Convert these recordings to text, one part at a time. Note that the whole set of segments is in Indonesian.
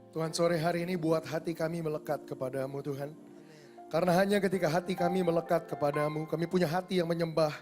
Tuhan, sore hari ini buat hati kami melekat kepadamu Tuhan. Karena hanya ketika hati kami melekat kepadamu, kami punya hati yang menyembah.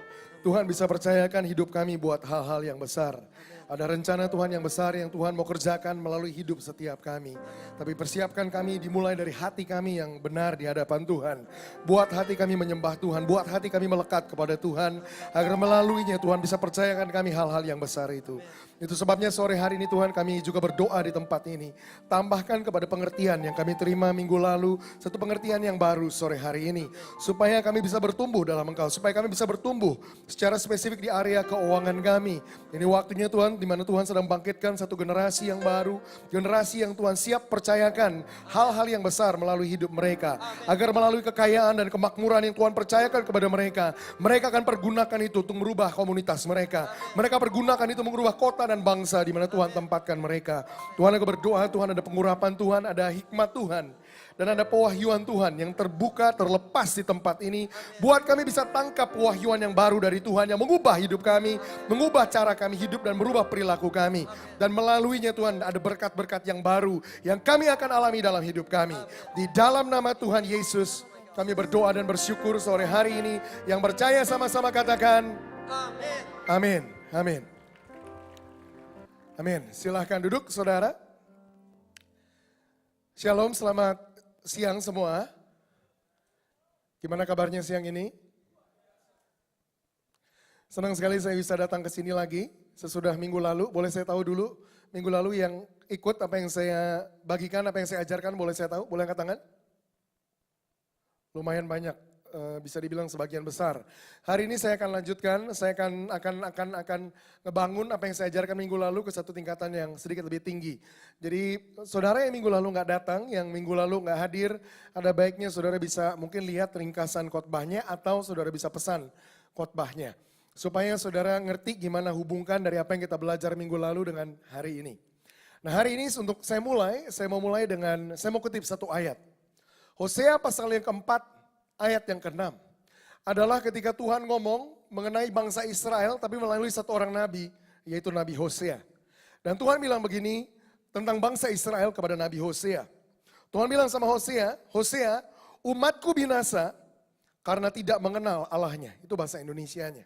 Tuhan bisa percayakan hidup kami buat hal-hal yang besar. Ada rencana Tuhan yang besar yang Tuhan mau kerjakan melalui hidup setiap kami. Tapi persiapkan kami dimulai dari hati kami yang benar di hadapan Tuhan. Buat hati kami menyembah Tuhan, buat hati kami melekat kepada Tuhan. Agar melaluinya Tuhan bisa percayakan kami hal-hal yang besar itu. Itu sebabnya sore hari ini Tuhan kami juga berdoa di tempat ini. Tambahkan kepada pengertian yang kami terima minggu lalu, satu pengertian yang baru sore hari ini. Supaya kami bisa bertumbuh dalam Engkau, supaya kami bisa bertumbuh secara spesifik di area keuangan kami. Ini waktunya Tuhan, di mana Tuhan sedang bangkitkan satu generasi yang baru, generasi yang Tuhan siap percayakan hal-hal yang besar melalui hidup mereka. Agar melalui kekayaan dan kemakmuran yang Tuhan percayakan kepada mereka, mereka akan pergunakan itu untuk merubah komunitas mereka. Mereka pergunakan itu merubah kota dan bangsa di mana Tuhan tempatkan mereka. Tuhan, aku berdoa Tuhan ada pengurapan Tuhan, ada hikmat Tuhan. Dan ada pewahyuan Tuhan yang terbuka, terlepas di tempat ini. Buat kami bisa tangkap pewahyuan yang baru dari Tuhan yang mengubah hidup kami, mengubah cara kami hidup dan merubah perilaku kami. Dan melaluinya Tuhan ada berkat-berkat yang baru yang kami akan alami dalam hidup kami. Di dalam nama Tuhan Yesus kami berdoa dan bersyukur sore hari ini. Yang percaya sama-sama katakan amin. Amin. Amin. Amin. Silahkan duduk saudara. Shalom, selamat siang semua. Gimana kabarnya siang ini? Senang sekali saya bisa datang ke sini lagi sesudah minggu lalu. Boleh saya tahu dulu minggu lalu yang ikut apa yang saya bagikan, apa yang saya ajarkan, boleh saya tahu? Boleh angkat tangan? Lumayan banyak, bisa dibilang sebagian besar. Hari ini saya akan lanjutkan, saya akan ngebangun apa yang saya ajarkan minggu lalu ke satu tingkatan yang sedikit lebih tinggi. Jadi saudara yang minggu lalu nggak datang, yang minggu lalu nggak hadir, ada baiknya saudara bisa mungkin lihat ringkasan khotbahnya atau saudara bisa pesan khotbahnya. Supaya saudara ngerti gimana hubungkan dari apa yang kita belajar minggu lalu dengan hari ini. Nah hari ini untuk saya mau mulai dengan, saya mau kutip satu ayat. Hosea pasal yang keempat, ayat yang ke-6. Adalah ketika Tuhan ngomong mengenai bangsa Israel, tapi melalui satu orang nabi, yaitu Nabi Hosea. Dan Tuhan bilang begini tentang bangsa Israel kepada Nabi Hosea. Tuhan bilang sama Hosea, Hosea, umatku binasa karena tidak mengenal Allahnya. Itu bahasa Indonesianya.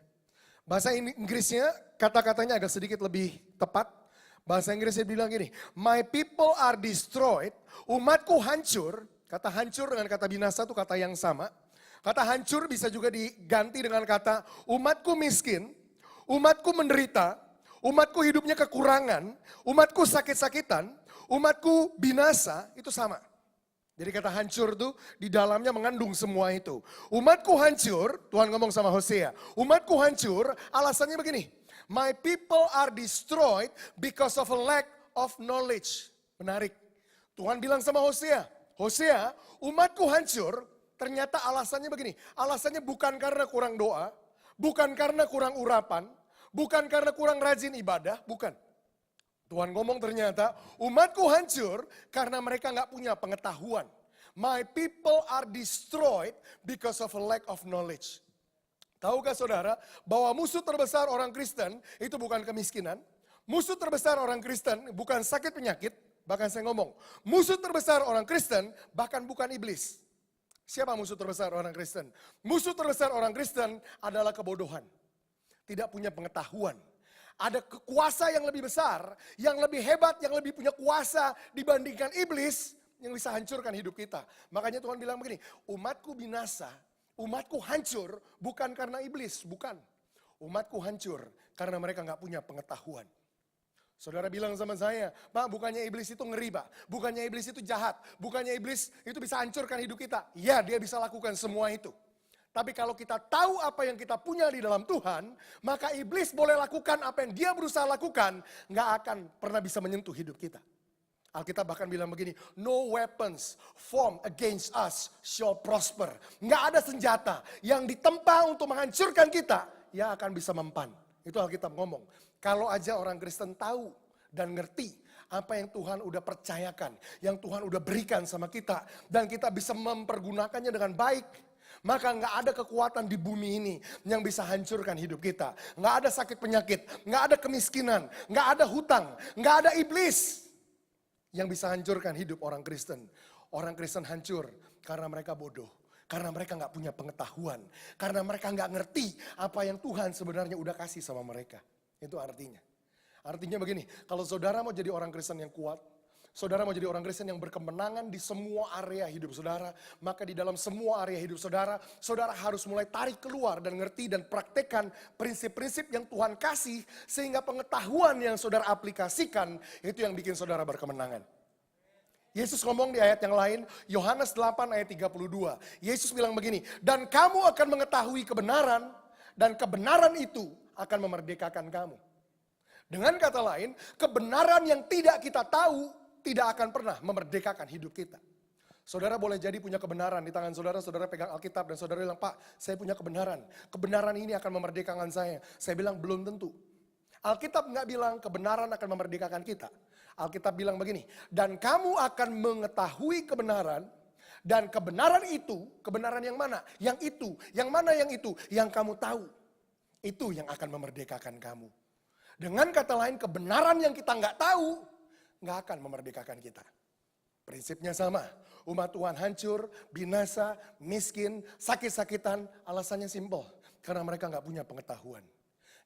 Bahasa Inggrisnya, kata-katanya agak sedikit lebih tepat. Bahasa Inggrisnya bilang gini, my people are destroyed, umatku hancur. Kata hancur dengan kata binasa itu kata yang sama. Kata hancur bisa juga diganti dengan kata umatku miskin, umatku menderita, umatku hidupnya kekurangan, umatku sakit-sakitan, umatku binasa, itu sama. Jadi kata hancur itu di dalamnya mengandung semua itu. Umatku hancur, Tuhan ngomong sama Hosea, umatku hancur, alasannya begini. My people are destroyed because of a lack of knowledge. Menarik. Tuhan bilang sama Hosea, Hosea, umatku hancur, ternyata alasannya begini. Alasannya bukan karena kurang doa, bukan karena kurang urapan, bukan karena kurang rajin ibadah, bukan. Tuhan ngomong ternyata umatku hancur karena mereka nggak punya pengetahuan. My people are destroyed because of a lack of knowledge. Tahukah saudara bahwa musuh terbesar orang Kristen itu bukan kemiskinan. Musuh terbesar orang Kristen bukan sakit penyakit. Bahkan saya ngomong, musuh terbesar orang Kristen bahkan bukan iblis. Siapa musuh terbesar orang Kristen? Musuh terbesar orang Kristen adalah kebodohan. Tidak punya pengetahuan. Ada kuasa yang lebih besar, yang lebih hebat, yang lebih punya kuasa dibandingkan iblis yang bisa hancurkan hidup kita. Makanya Tuhan bilang begini, umatku binasa, umatku hancur bukan karena iblis, bukan. Umatku hancur karena mereka nggak punya pengetahuan. Saudara bilang sama saya, Pak bukannya iblis itu ngeri Pak, bukannya iblis itu jahat, bukannya iblis itu bisa hancurkan hidup kita. Ya dia bisa lakukan semua itu. Tapi kalau kita tahu apa yang kita punya di dalam Tuhan, maka iblis boleh lakukan apa yang dia berusaha lakukan, nggak akan pernah bisa menyentuh hidup kita. Alkitab bahkan bilang begini, no weapons formed against us shall prosper. Nggak ada senjata yang ditempa untuk menghancurkan kita, yang akan bisa mempan. Itu Alkitab ngomong. Kalau aja orang Kristen tahu dan ngerti apa yang Tuhan udah percayakan, yang Tuhan udah berikan sama kita, dan kita bisa mempergunakannya dengan baik, maka nggak ada kekuatan di bumi ini yang bisa hancurkan hidup kita. Nggak ada sakit penyakit, nggak ada kemiskinan, nggak ada hutang, nggak ada iblis. yang bisa hancurkan hidup orang Kristen. Orang Kristen hancur karena mereka bodoh. Karena mereka gak punya pengetahuan. Karena mereka gak ngerti apa yang Tuhan sebenarnya udah kasih sama mereka. Itu artinya. Artinya begini, kalau saudara mau jadi orang Kristen yang kuat, saudara mau jadi orang Kristen yang berkemenangan di semua area hidup saudara, maka di dalam semua area hidup saudara, saudara harus mulai tarik keluar dan ngerti dan praktekkan prinsip-prinsip yang Tuhan kasih, sehingga pengetahuan yang saudara aplikasikan, itu yang bikin saudara berkemenangan. Yesus ngomong di ayat yang lain, Yohanes 8 ayat 32. Yesus bilang begini, dan kamu akan mengetahui kebenaran, dan kebenaran itu akan memerdekakan kamu. Dengan kata lain, kebenaran yang tidak kita tahu, tidak akan pernah memerdekakan hidup kita. Saudara boleh jadi punya kebenaran di tangan saudara, saudara pegang Alkitab dan saudara bilang, Pak, saya punya kebenaran. Kebenaran ini akan memerdekakan saya. Saya bilang, belum tentu. Alkitab nggak bilang kebenaran akan memerdekakan kita. Alkitab bilang begini, dan kamu akan mengetahui kebenaran, dan kebenaran itu, kebenaran yang mana? Yang itu, yang mana yang itu? Yang kamu tahu, itu yang akan memerdekakan kamu. Dengan kata lain, kebenaran yang kita nggak tahu, nggak akan memerdekakan kita. Prinsipnya sama, umat Tuhan hancur, binasa, miskin, sakit-sakitan, alasannya simpel. Karena mereka nggak punya pengetahuan.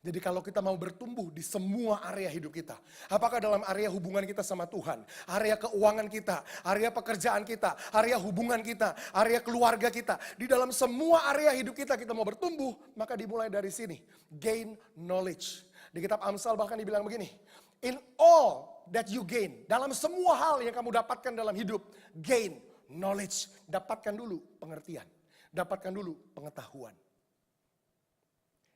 Jadi kalau kita mau bertumbuh di semua area hidup kita, apakah dalam area hubungan kita sama Tuhan, area keuangan kita, area pekerjaan kita, area hubungan kita, area keluarga kita, di dalam semua area hidup kita mau bertumbuh, maka dimulai dari sini, gain knowledge. Di kitab Amsal bahkan dibilang begini, in all that you gain, dalam semua hal yang kamu dapatkan dalam hidup, gain knowledge, dapatkan dulu pengertian, dapatkan dulu pengetahuan.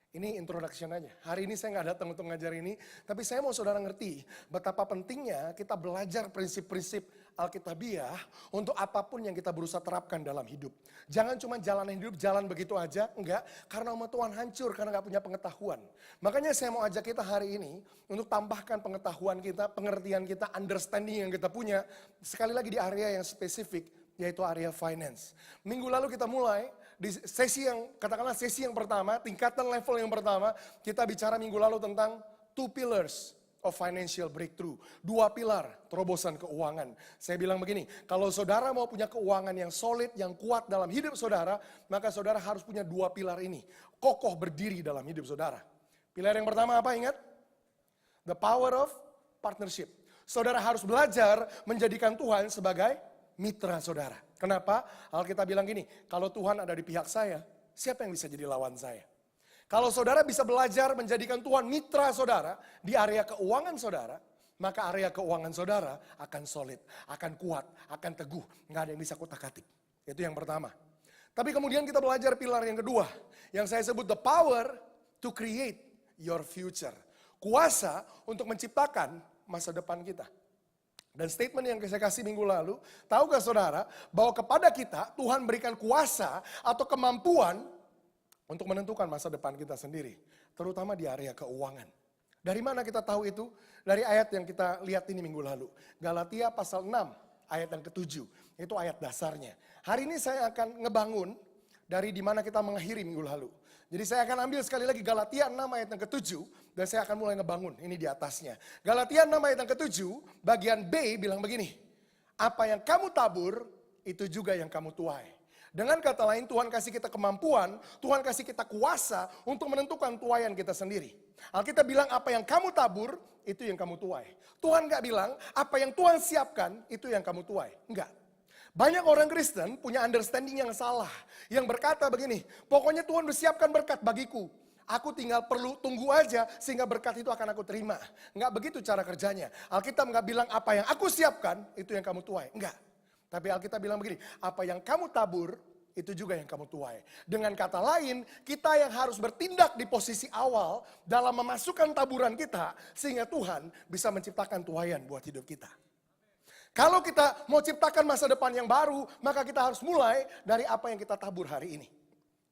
Ini introduction aja. Hari ini saya nggak datang untuk ngajar ini, tapi saya mau saudara ngerti betapa pentingnya kita belajar prinsip-prinsip Alkitabiah untuk apapun yang kita berusaha terapkan dalam hidup. Jangan cuma jalan hidup, jalan begitu aja, enggak. Karena umat Tuhan hancur karena nggak punya pengetahuan. Makanya saya mau ajak kita hari ini untuk tambahkan pengetahuan kita, pengertian kita, understanding yang kita punya. Sekali lagi di area yang spesifik, yaitu area finance. Minggu lalu kita mulai di sesi yang, katakanlah sesi yang pertama, tingkatan level yang pertama, kita bicara minggu lalu tentang 2 pillars of financial breakthrough. 2 pilar terobosan keuangan. Saya bilang begini, kalau saudara mau punya keuangan yang solid, yang kuat dalam hidup saudara, maka saudara harus punya 2 pilar ini. Kokoh berdiri dalam hidup saudara. Pilar yang pertama apa ingat? The power of partnership. Saudara harus belajar menjadikan Tuhan sebagai mitra saudara. Kenapa? Alkitab bilang gini, kalau Tuhan ada di pihak saya, siapa yang bisa jadi lawan saya? Kalau saudara bisa belajar menjadikan Tuhan mitra saudara di area keuangan saudara, maka area keuangan saudara akan solid, akan kuat, akan teguh. Nggak ada yang bisa kutak-atik. Itu yang pertama. Tapi kemudian kita belajar pilar yang kedua, yang saya sebut the power to create your future. Kuasa untuk menciptakan masa depan kita. Dan statement yang saya kasih minggu lalu, tahukah saudara bahwa kepada kita Tuhan berikan kuasa atau kemampuan untuk menentukan masa depan kita sendiri. Terutama di area keuangan. Dari mana kita tahu itu? Dari ayat yang kita lihat ini minggu lalu. Galatia pasal 6 ayat yang ke-7. Itu ayat dasarnya. Hari ini saya akan ngebangun dari di mana kita mengakhiri minggu lalu. Jadi saya akan ambil sekali lagi Galatia 6 ayat yang ke-7 dan saya akan mulai ngebangun ini di atasnya. Galatia 6 ayat yang ke-7 bagian B bilang begini. Apa yang kamu tabur itu juga yang kamu tuai. Dengan kata lain Tuhan kasih kita kemampuan, Tuhan kasih kita kuasa untuk menentukan tuaian kita sendiri. Alkitab bilang apa yang kamu tabur itu yang kamu tuai. Tuhan gak bilang apa yang Tuhan siapkan itu yang kamu tuai. Enggak. Banyak orang Kristen punya understanding yang salah. Yang berkata begini, pokoknya Tuhan udah siapkan berkat bagiku. Aku tinggal perlu tunggu aja sehingga berkat itu akan aku terima. Enggak begitu cara kerjanya. Alkitab enggak bilang apa yang aku siapkan itu yang kamu tuai. Enggak. Tapi Alkitab bilang begini, apa yang kamu tabur itu juga yang kamu tuai. Dengan kata lain, kita yang harus bertindak di posisi awal dalam memasukkan taburan kita sehingga Tuhan bisa menciptakan tuaian buat hidup kita. Kalau kita mau ciptakan masa depan yang baru, maka kita harus mulai dari apa yang kita tabur hari ini.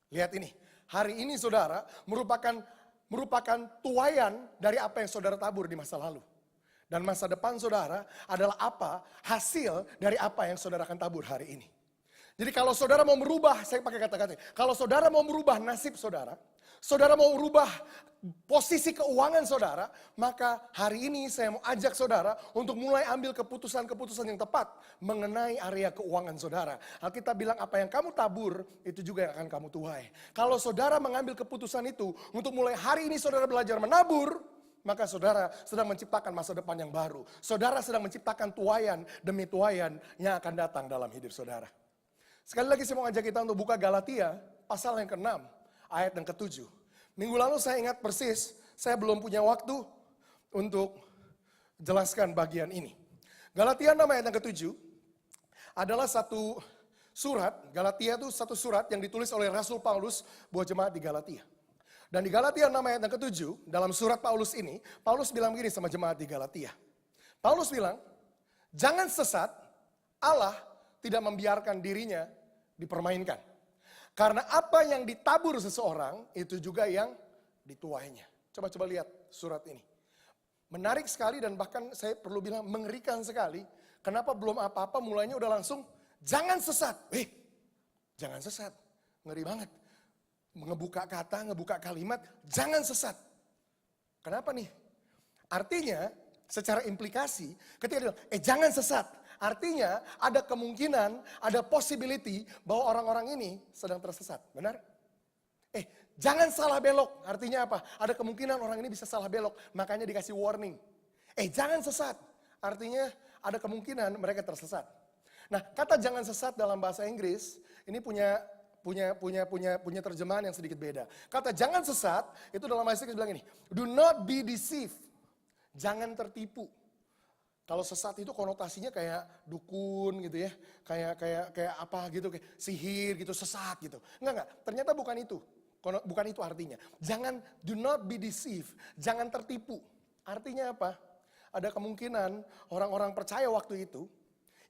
Lihat ini, hari ini saudara merupakan tuaian dari apa yang saudara tabur di masa lalu. Dan masa depan saudara adalah apa hasil dari apa yang saudara akan tabur hari ini. Jadi kalau saudara mau merubah, saya pakai kata-kata, kalau saudara mau merubah nasib saudara, saudara mau merubah posisi keuangan saudara, maka hari ini saya mau ajak saudara untuk mulai ambil keputusan-keputusan yang tepat mengenai area keuangan saudara. Alkitab bilang apa yang kamu tabur, itu juga yang akan kamu tuai. Kalau saudara mengambil keputusan itu, untuk mulai hari ini saudara belajar menabur, maka saudara sedang menciptakan masa depan yang baru. Saudara sedang menciptakan tuaian demi tuaian yang akan datang dalam hidup saudara. Sekali lagi saya mau ajak kita untuk buka Galatia pasal yang ke-6 ayat yang ke-7. Minggu lalu saya ingat persis, saya belum punya waktu untuk jelaskan bagian ini. Galatia 6 ayat yang ke-7 adalah satu surat, Galatia itu satu surat yang ditulis oleh Rasul Paulus buat jemaat di Galatia. Dan di Galatia 6 ayat yang ke-7, dalam surat Paulus ini, Paulus bilang begini sama jemaat di Galatia. Paulus bilang, jangan sesat, Allah tidak membiarkan dirinya dipermainkan. Karena apa yang ditabur seseorang, itu juga yang dituainya. Coba-coba lihat surat ini. Menarik sekali dan bahkan saya perlu bilang mengerikan sekali. Kenapa belum apa-apa mulainya udah langsung, jangan sesat. Jangan sesat. Ngeri banget. Ngebuka kata, ngebuka kalimat, jangan sesat. Kenapa nih? Artinya, secara implikasi, ketika dia bilang, jangan sesat. Artinya ada kemungkinan, ada possibility bahwa orang-orang ini sedang tersesat. Benar? Jangan salah belok. Artinya apa? Ada kemungkinan orang ini bisa salah belok. Makanya dikasih warning. Jangan sesat. Artinya ada kemungkinan mereka tersesat. Nah, kata jangan sesat dalam bahasa Inggris ini punya terjemahan yang sedikit beda. Kata jangan sesat itu dalam bahasa Inggris bilang ini, do not be deceived. Jangan tertipu. Kalau sesat itu konotasinya kayak dukun gitu ya, kayak apa gitu, kayak sihir gitu, sesat gitu. Enggak, ternyata bukan itu. Bukan itu artinya. Jangan, do not be deceived, jangan tertipu. Artinya apa? Ada kemungkinan orang-orang percaya waktu itu,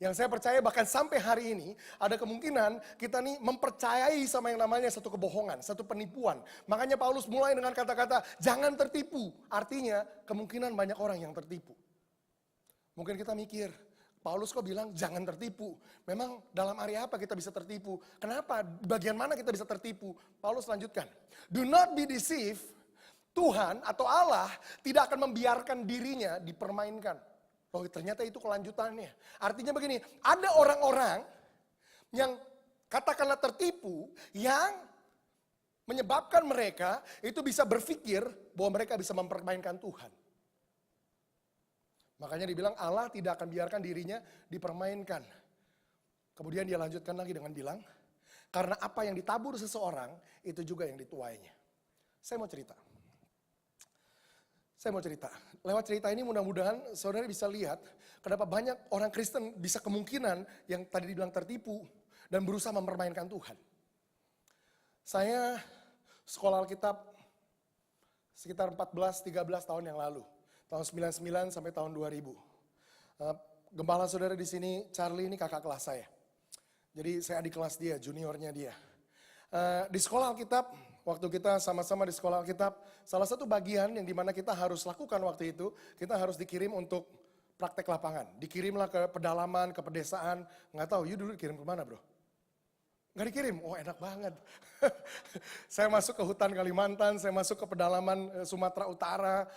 yang saya percaya bahkan sampai hari ini, ada kemungkinan kita nih mempercayai sama yang namanya satu kebohongan, satu penipuan. Makanya Paulus mulai dengan kata-kata, jangan tertipu. Artinya kemungkinan banyak orang yang tertipu. Mungkin kita mikir, Paulus kok bilang jangan tertipu. Memang dalam area apa kita bisa tertipu? Kenapa? Bagian mana kita bisa tertipu? Paulus lanjutkan. Do not be deceived. Tuhan atau Allah tidak akan membiarkan dirinya dipermainkan. Oh ternyata itu kelanjutannya. Artinya begini, ada orang-orang yang katakanlah tertipu, yang menyebabkan mereka itu bisa berpikir bahwa mereka bisa mempermainkan Tuhan. Makanya dibilang Allah tidak akan biarkan dirinya dipermainkan. Kemudian dia lanjutkan lagi dengan bilang, karena apa yang ditabur seseorang, itu juga yang dituainya. Saya mau cerita. Lewat cerita ini mudah-mudahan saudara bisa lihat, kenapa banyak orang Kristen bisa kemungkinan yang tadi dibilang tertipu, dan berusaha mempermainkan Tuhan. Saya sekolah Alkitab sekitar 14-13 tahun yang lalu. Tahun 99 sampai tahun 2000. Gembala saudara di sini, Charlie ini kakak kelas saya. Jadi saya adik kelas dia, juniornya dia. Di sekolah Alkitab, waktu kita sama-sama di sekolah Alkitab, salah satu bagian yang dimana kita harus lakukan waktu itu, kita harus dikirim untuk praktek lapangan. Dikirimlah ke pedalaman, ke pedesaan. Nggak tahu, you dulu dikirim kemana bro? Nggak dikirim? Oh enak banget. Saya masuk ke hutan Kalimantan, saya masuk ke pedalaman Sumatera Utara.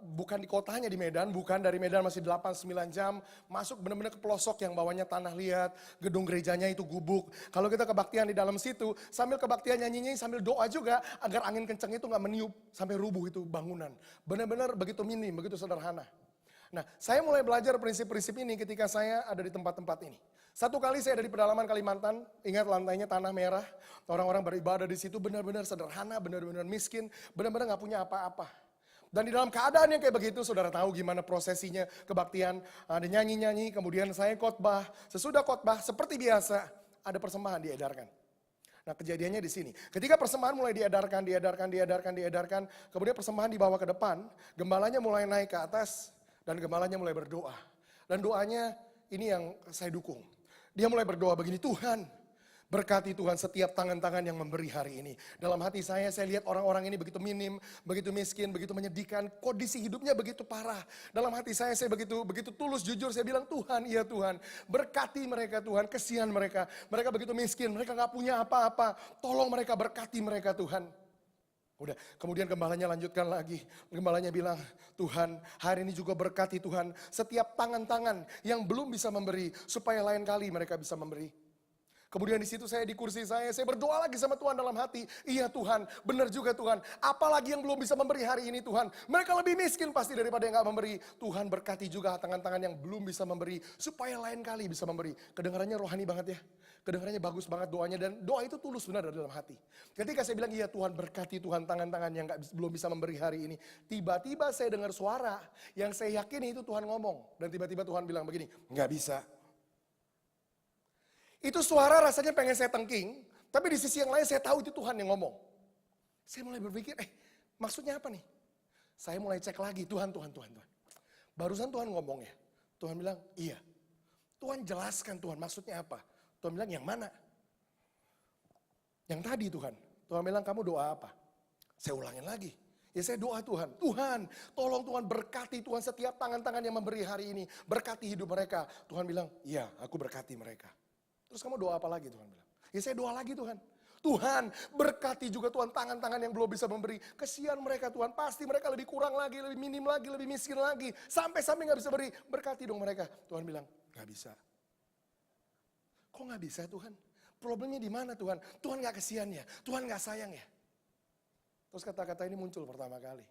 Bukan di kotanya di Medan, bukan dari Medan masih 8-9 jam. Masuk benar-benar ke pelosok yang bawahnya tanah liat, gedung gerejanya itu gubuk. Kalau kita kebaktian di dalam situ, sambil kebaktian nyanyinya sambil doa juga agar angin kencang itu nggak meniup sampai rubuh itu bangunan. Benar-benar begitu minim, begitu sederhana. Nah, saya mulai belajar prinsip-prinsip ini ketika saya ada di tempat-tempat ini. Satu kali saya ada di pedalaman Kalimantan, ingat lantainya tanah merah, orang-orang beribadah di situ benar-benar sederhana, benar-benar miskin, benar-benar nggak punya apa-apa. Dan di dalam keadaan yang kayak begitu, saudara tahu gimana prosesinya kebaktian, ada nyanyi-nyanyi, kemudian saya khotbah, sesudah khotbah seperti biasa ada persembahan diedarkan. Nah kejadiannya di sini, ketika persembahan mulai diedarkan, kemudian persembahan dibawa ke depan, gembalanya mulai naik ke atas, dan gembalanya mulai berdoa. Dan doanya ini yang saya dukung. Dia mulai berdoa begini, Tuhan Berkati Tuhan setiap tangan-tangan yang memberi hari ini. Dalam hati saya lihat orang-orang ini begitu minim, begitu miskin, begitu menyedihkan. Kondisi hidupnya begitu parah. Dalam hati saya begitu tulus, jujur. Saya bilang, Tuhan, iya Tuhan. Berkati mereka Tuhan, kesian mereka. Mereka begitu miskin, mereka gak punya apa-apa. Tolong mereka, berkati mereka Tuhan. Udah, kemudian gembalanya lanjutkan lagi. Gembalanya bilang, Tuhan hari ini juga berkati Tuhan. Setiap tangan-tangan yang belum bisa memberi, supaya lain kali mereka bisa memberi. Kemudian di situ saya di kursi saya berdoa lagi sama Tuhan dalam hati. Iya Tuhan, benar juga Tuhan. Apalagi yang belum bisa memberi hari ini Tuhan. Mereka lebih miskin pasti daripada yang gak memberi. Tuhan berkati juga tangan-tangan yang belum bisa memberi. Supaya lain kali bisa memberi. Kedengarannya rohani banget ya. Kedengarannya bagus banget doanya. Dan doa itu tulus benar dari dalam hati. Ketika saya bilang iya Tuhan berkati Tuhan tangan-tangan yang belum bisa memberi hari ini. Tiba-tiba saya dengar suara yang saya yakini itu Tuhan ngomong. Dan tiba-tiba Tuhan bilang begini, gak bisa. Itu suara rasanya pengen saya tengking, tapi di sisi yang lain saya tahu itu Tuhan yang ngomong. Saya mulai berpikir, maksudnya apa nih? Saya mulai cek lagi, Tuhan. Barusan Tuhan ngomong ya, Tuhan bilang, iya. Tuhan jelaskan Tuhan, maksudnya apa? Tuhan bilang, yang mana? Yang tadi Tuhan. Tuhan bilang, kamu doa apa? Saya ulangin lagi. Ya saya doa Tuhan, Tuhan tolong Tuhan berkati Tuhan setiap tangan-tangan yang memberi hari ini. Berkati hidup mereka. Tuhan bilang, iya aku berkati mereka. Terus kamu doa apa lagi Tuhan bilang? Ya saya doa lagi Tuhan. Tuhan berkati juga Tuhan tangan-tangan yang belum bisa memberi. Kesian mereka Tuhan, pasti mereka lebih kurang lagi, lebih minim lagi, lebih miskin lagi. Sampai-sampai gak bisa beri, berkati dong mereka. Tuhan bilang, gak bisa. Kok gak bisa Tuhan? Problemnya di mana Tuhan? Tuhan gak kesian ya? Tuhan gak sayang ya? Terus kata-kata ini muncul pertama kali.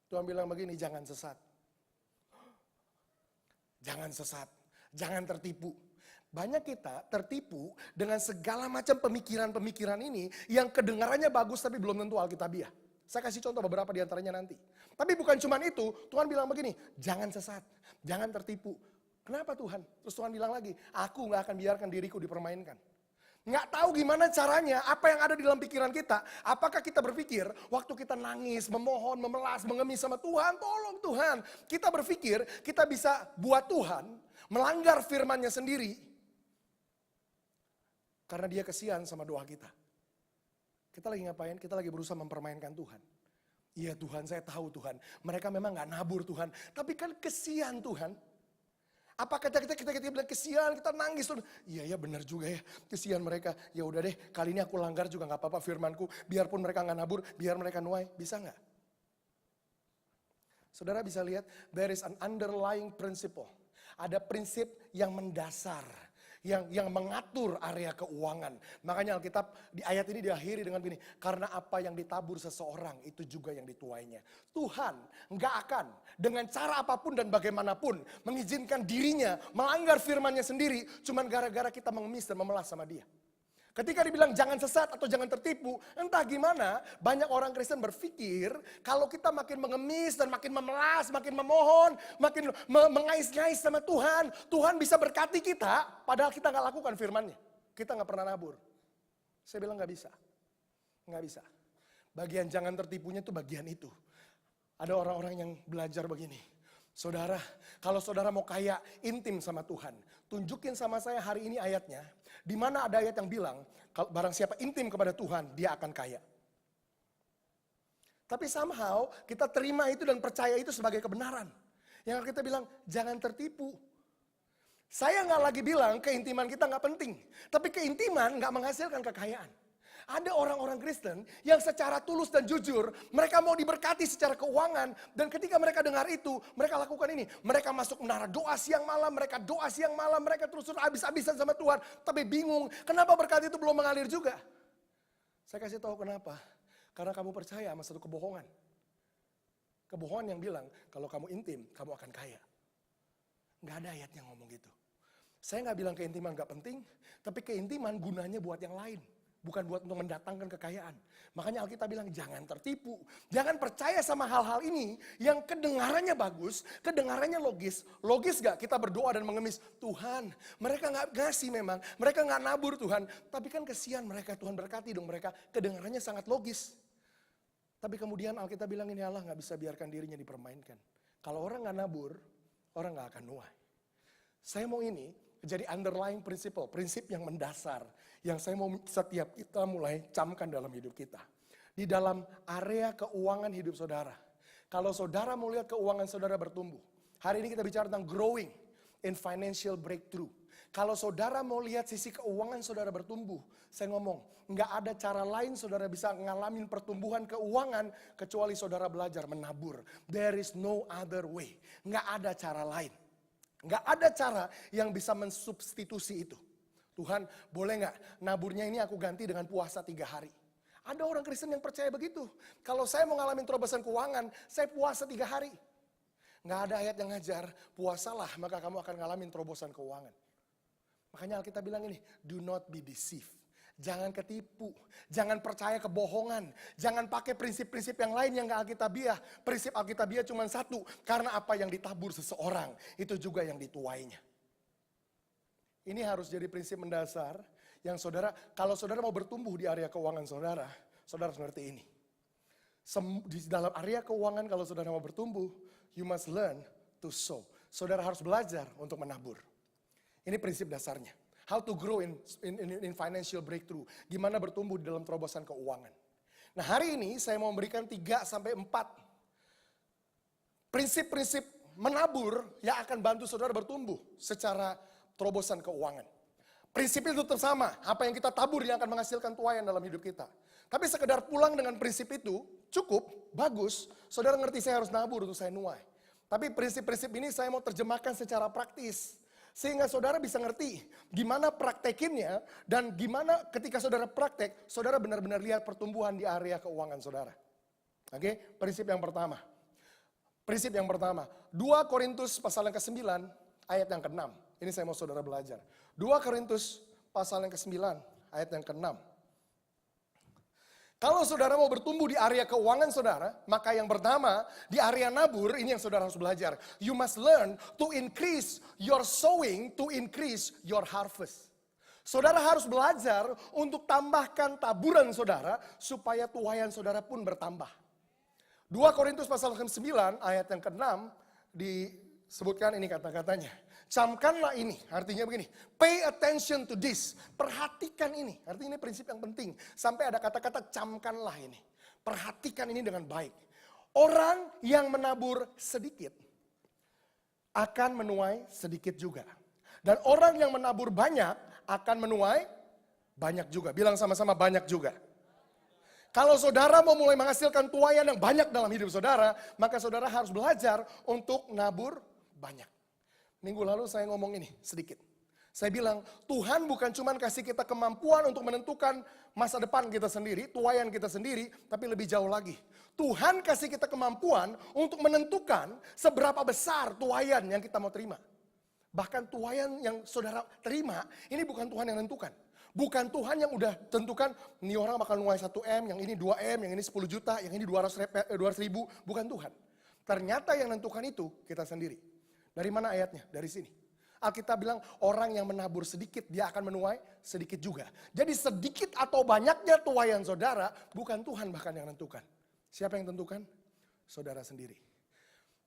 Tuhan bilang begini, jangan sesat. Jangan sesat, jangan tertipu. Banyak kita tertipu dengan segala macam pemikiran-pemikiran ini yang kedengarannya bagus tapi belum tentu alkitabiah. Saya kasih contoh beberapa di antaranya nanti. Tapi bukan cuma itu, Tuhan bilang begini, jangan sesat, jangan tertipu. Kenapa Tuhan? Terus Tuhan bilang lagi, aku gak akan biarkan diriku dipermainkan. Nggak tahu gimana caranya, apa yang ada di dalam pikiran kita. Apakah kita berpikir, waktu kita nangis, memohon, memelas, mengemis sama Tuhan, tolong Tuhan. Kita berpikir, kita bisa buat Tuhan melanggar firman-Nya sendiri. Karena dia kesian sama doa kita. Kita lagi ngapain? Kita lagi berusaha mempermainkan Tuhan. Iya Tuhan, saya tahu Tuhan. Mereka memang gak nabur Tuhan. Tapi kan kesian Tuhan. Apa kata kita bilang kesian, kita nangis. Iya benar juga ya, kesian mereka. Ya udah deh, kali ini aku langgar juga gak apa-apa firmanku. Biarpun mereka gak nabur, biar mereka nuai. Bisa gak? Saudara bisa lihat, there is an underlying principle. Ada prinsip yang mendasar. Yang mengatur area keuangan. Makanya Alkitab di ayat ini diakhiri dengan begini. Karena apa yang ditabur seseorang itu juga yang dituainya. Tuhan nggak akan dengan cara apapun dan bagaimanapun mengizinkan dirinya melanggar firman-Nya sendiri. Cuman gara-gara kita mengemis dan memelas sama dia. Ketika dibilang jangan sesat atau jangan tertipu, entah gimana banyak orang Kristen berpikir kalau kita makin mengemis dan makin memelas, makin memohon, makin mengais-ngais sama Tuhan, Tuhan bisa berkati kita padahal kita gak lakukan firman-Nya. Kita gak pernah nabur. Saya bilang gak bisa. Gak bisa. Bagian jangan tertipunya itu bagian itu. Ada orang-orang yang belajar begini. Saudara, kalau saudara mau kaya intim sama Tuhan, tunjukin sama saya hari ini ayatnya. Di mana ada ayat yang bilang, barang siapa intim kepada Tuhan, dia akan kaya. Tapi somehow kita terima itu dan percaya itu sebagai kebenaran. Yang kita bilang, jangan tertipu. Saya nggak lagi bilang keintiman kita nggak penting. Tapi keintiman nggak menghasilkan kekayaan. Ada orang-orang Kristen yang secara tulus dan jujur, mereka mau diberkati secara keuangan. Dan ketika mereka dengar itu, mereka lakukan ini. Mereka masuk menara doa siang malam, mereka doa siang malam, mereka terus habis-habisan sama Tuhan. Tapi bingung, kenapa berkat itu belum mengalir juga? Saya kasih tahu kenapa. Karena kamu percaya sama satu kebohongan. Kebohongan yang bilang, kalau kamu intim, kamu akan kaya. Nggak ada ayat yang ngomong gitu. Saya nggak bilang keintiman nggak penting, tapi keintiman gunanya buat yang lain. Bukan buat untuk mendatangkan kekayaan. Makanya Alkitab bilang jangan tertipu. Jangan percaya sama hal-hal ini yang kedengarannya bagus, kedengarannya logis. Logis gak kita berdoa dan mengemis? Tuhan, mereka gak ngasih memang. Mereka gak nabur Tuhan. Tapi kan kesian mereka, Tuhan berkati dong mereka. Kedengarannya sangat logis. Tapi kemudian Alkitab bilang ini Allah gak bisa biarkan dirinya dipermainkan. Kalau orang gak nabur, orang gak akan nuai. Saya mau ini, jadi underlying principle, prinsip yang mendasar. Yang saya mau setiap kita mulai camkan dalam hidup kita. Di dalam area keuangan hidup saudara. Kalau saudara mau lihat keuangan saudara bertumbuh. Hari ini kita bicara tentang growing in financial breakthrough. Kalau saudara mau lihat sisi keuangan saudara bertumbuh. Saya ngomong, nggak ada cara lain saudara bisa ngalamin pertumbuhan keuangan kecuali saudara belajar menabur. There is no other way. Nggak ada cara lain. Nggak ada cara yang bisa mensubstitusi itu. Tuhan, boleh nggak naburnya ini aku ganti dengan puasa 3 hari. Ada orang Kristen yang percaya begitu. Kalau saya mau ngalamin terobosan keuangan, saya puasa 3 hari. Nggak ada ayat yang ngajar, puasalah maka kamu akan ngalamin terobosan keuangan. Makanya Alkitab bilang ini, do not be deceived. Jangan ketipu, jangan percaya kebohongan, jangan pakai prinsip-prinsip yang lain yang gak alkitabiah. Prinsip alkitabiah cuma satu, karena apa yang ditabur seseorang, itu juga yang dituainya. Ini harus jadi prinsip mendasar yang saudara, kalau saudara mau bertumbuh di area keuangan saudara, saudara harus ngerti ini. Di dalam area keuangan kalau saudara mau bertumbuh, you must learn to sow. Saudara harus belajar untuk menabur. Ini prinsip dasarnya. How to grow in financial breakthrough. Gimana bertumbuh di dalam terobosan keuangan. Nah hari ini saya mau memberikan 3-4 prinsip-prinsip menabur yang akan bantu saudara bertumbuh secara terobosan keuangan. Prinsip itu tetap sama, apa yang kita tabur yang akan menghasilkan tuaian dalam hidup kita. Tapi sekedar pulang dengan prinsip itu cukup, bagus, saudara ngerti saya harus nabur untuk saya nuai. Tapi prinsip-prinsip ini saya mau terjemahkan secara praktis. Sehingga saudara bisa ngerti gimana praktekinnya dan gimana ketika saudara praktek, saudara benar-benar lihat pertumbuhan di area keuangan saudara. Oke, prinsip yang pertama. Prinsip yang pertama, 2 Korintus pasal yang ke-9 ayat yang ke-6. Ini saya mau saudara belajar. 2 Korintus pasal yang ke-9 ayat yang ke-6. Kalau saudara mau bertumbuh di area keuangan saudara, maka yang pertama di area nabur ini yang saudara harus belajar. You must learn to increase your sowing to increase your harvest. Saudara harus belajar untuk tambahkan taburan saudara supaya tuaian saudara pun bertambah. 2 Korintus pasal ke-9 ayat yang ke-6 disebutkan ini kata-katanya. Camkanlah ini, artinya begini, pay attention to this, perhatikan ini, artinya ini prinsip yang penting. Sampai ada kata-kata camkanlah ini, perhatikan ini dengan baik. Orang yang menabur sedikit akan menuai sedikit juga. Dan orang yang menabur banyak akan menuai banyak juga. Bilang sama-sama banyak juga. Kalau saudara mau mulai menghasilkan tuaian yang banyak dalam hidup saudara, maka saudara harus belajar untuk nabur banyak. Minggu lalu saya ngomong ini sedikit. Saya bilang Tuhan bukan cuma kasih kita kemampuan untuk menentukan masa depan kita sendiri, tuaian kita sendiri, tapi lebih jauh lagi. Tuhan kasih kita kemampuan untuk menentukan seberapa besar tuaian yang kita mau terima. Bahkan tuaian yang saudara terima, ini bukan Tuhan yang menentukan. Bukan Tuhan yang udah tentukan, ini orang bakal nuai 1M, yang ini 2M, yang ini 10 juta, yang ini 200 ribu. Bukan Tuhan. Ternyata yang menentukan itu kita sendiri. Dari mana ayatnya? Dari sini. Alkitab bilang orang yang menabur sedikit dia akan menuai sedikit juga. Jadi sedikit atau banyaknya tuaian saudara bukan Tuhan bahkan yang menentukan. Siapa yang tentukan? Saudara sendiri.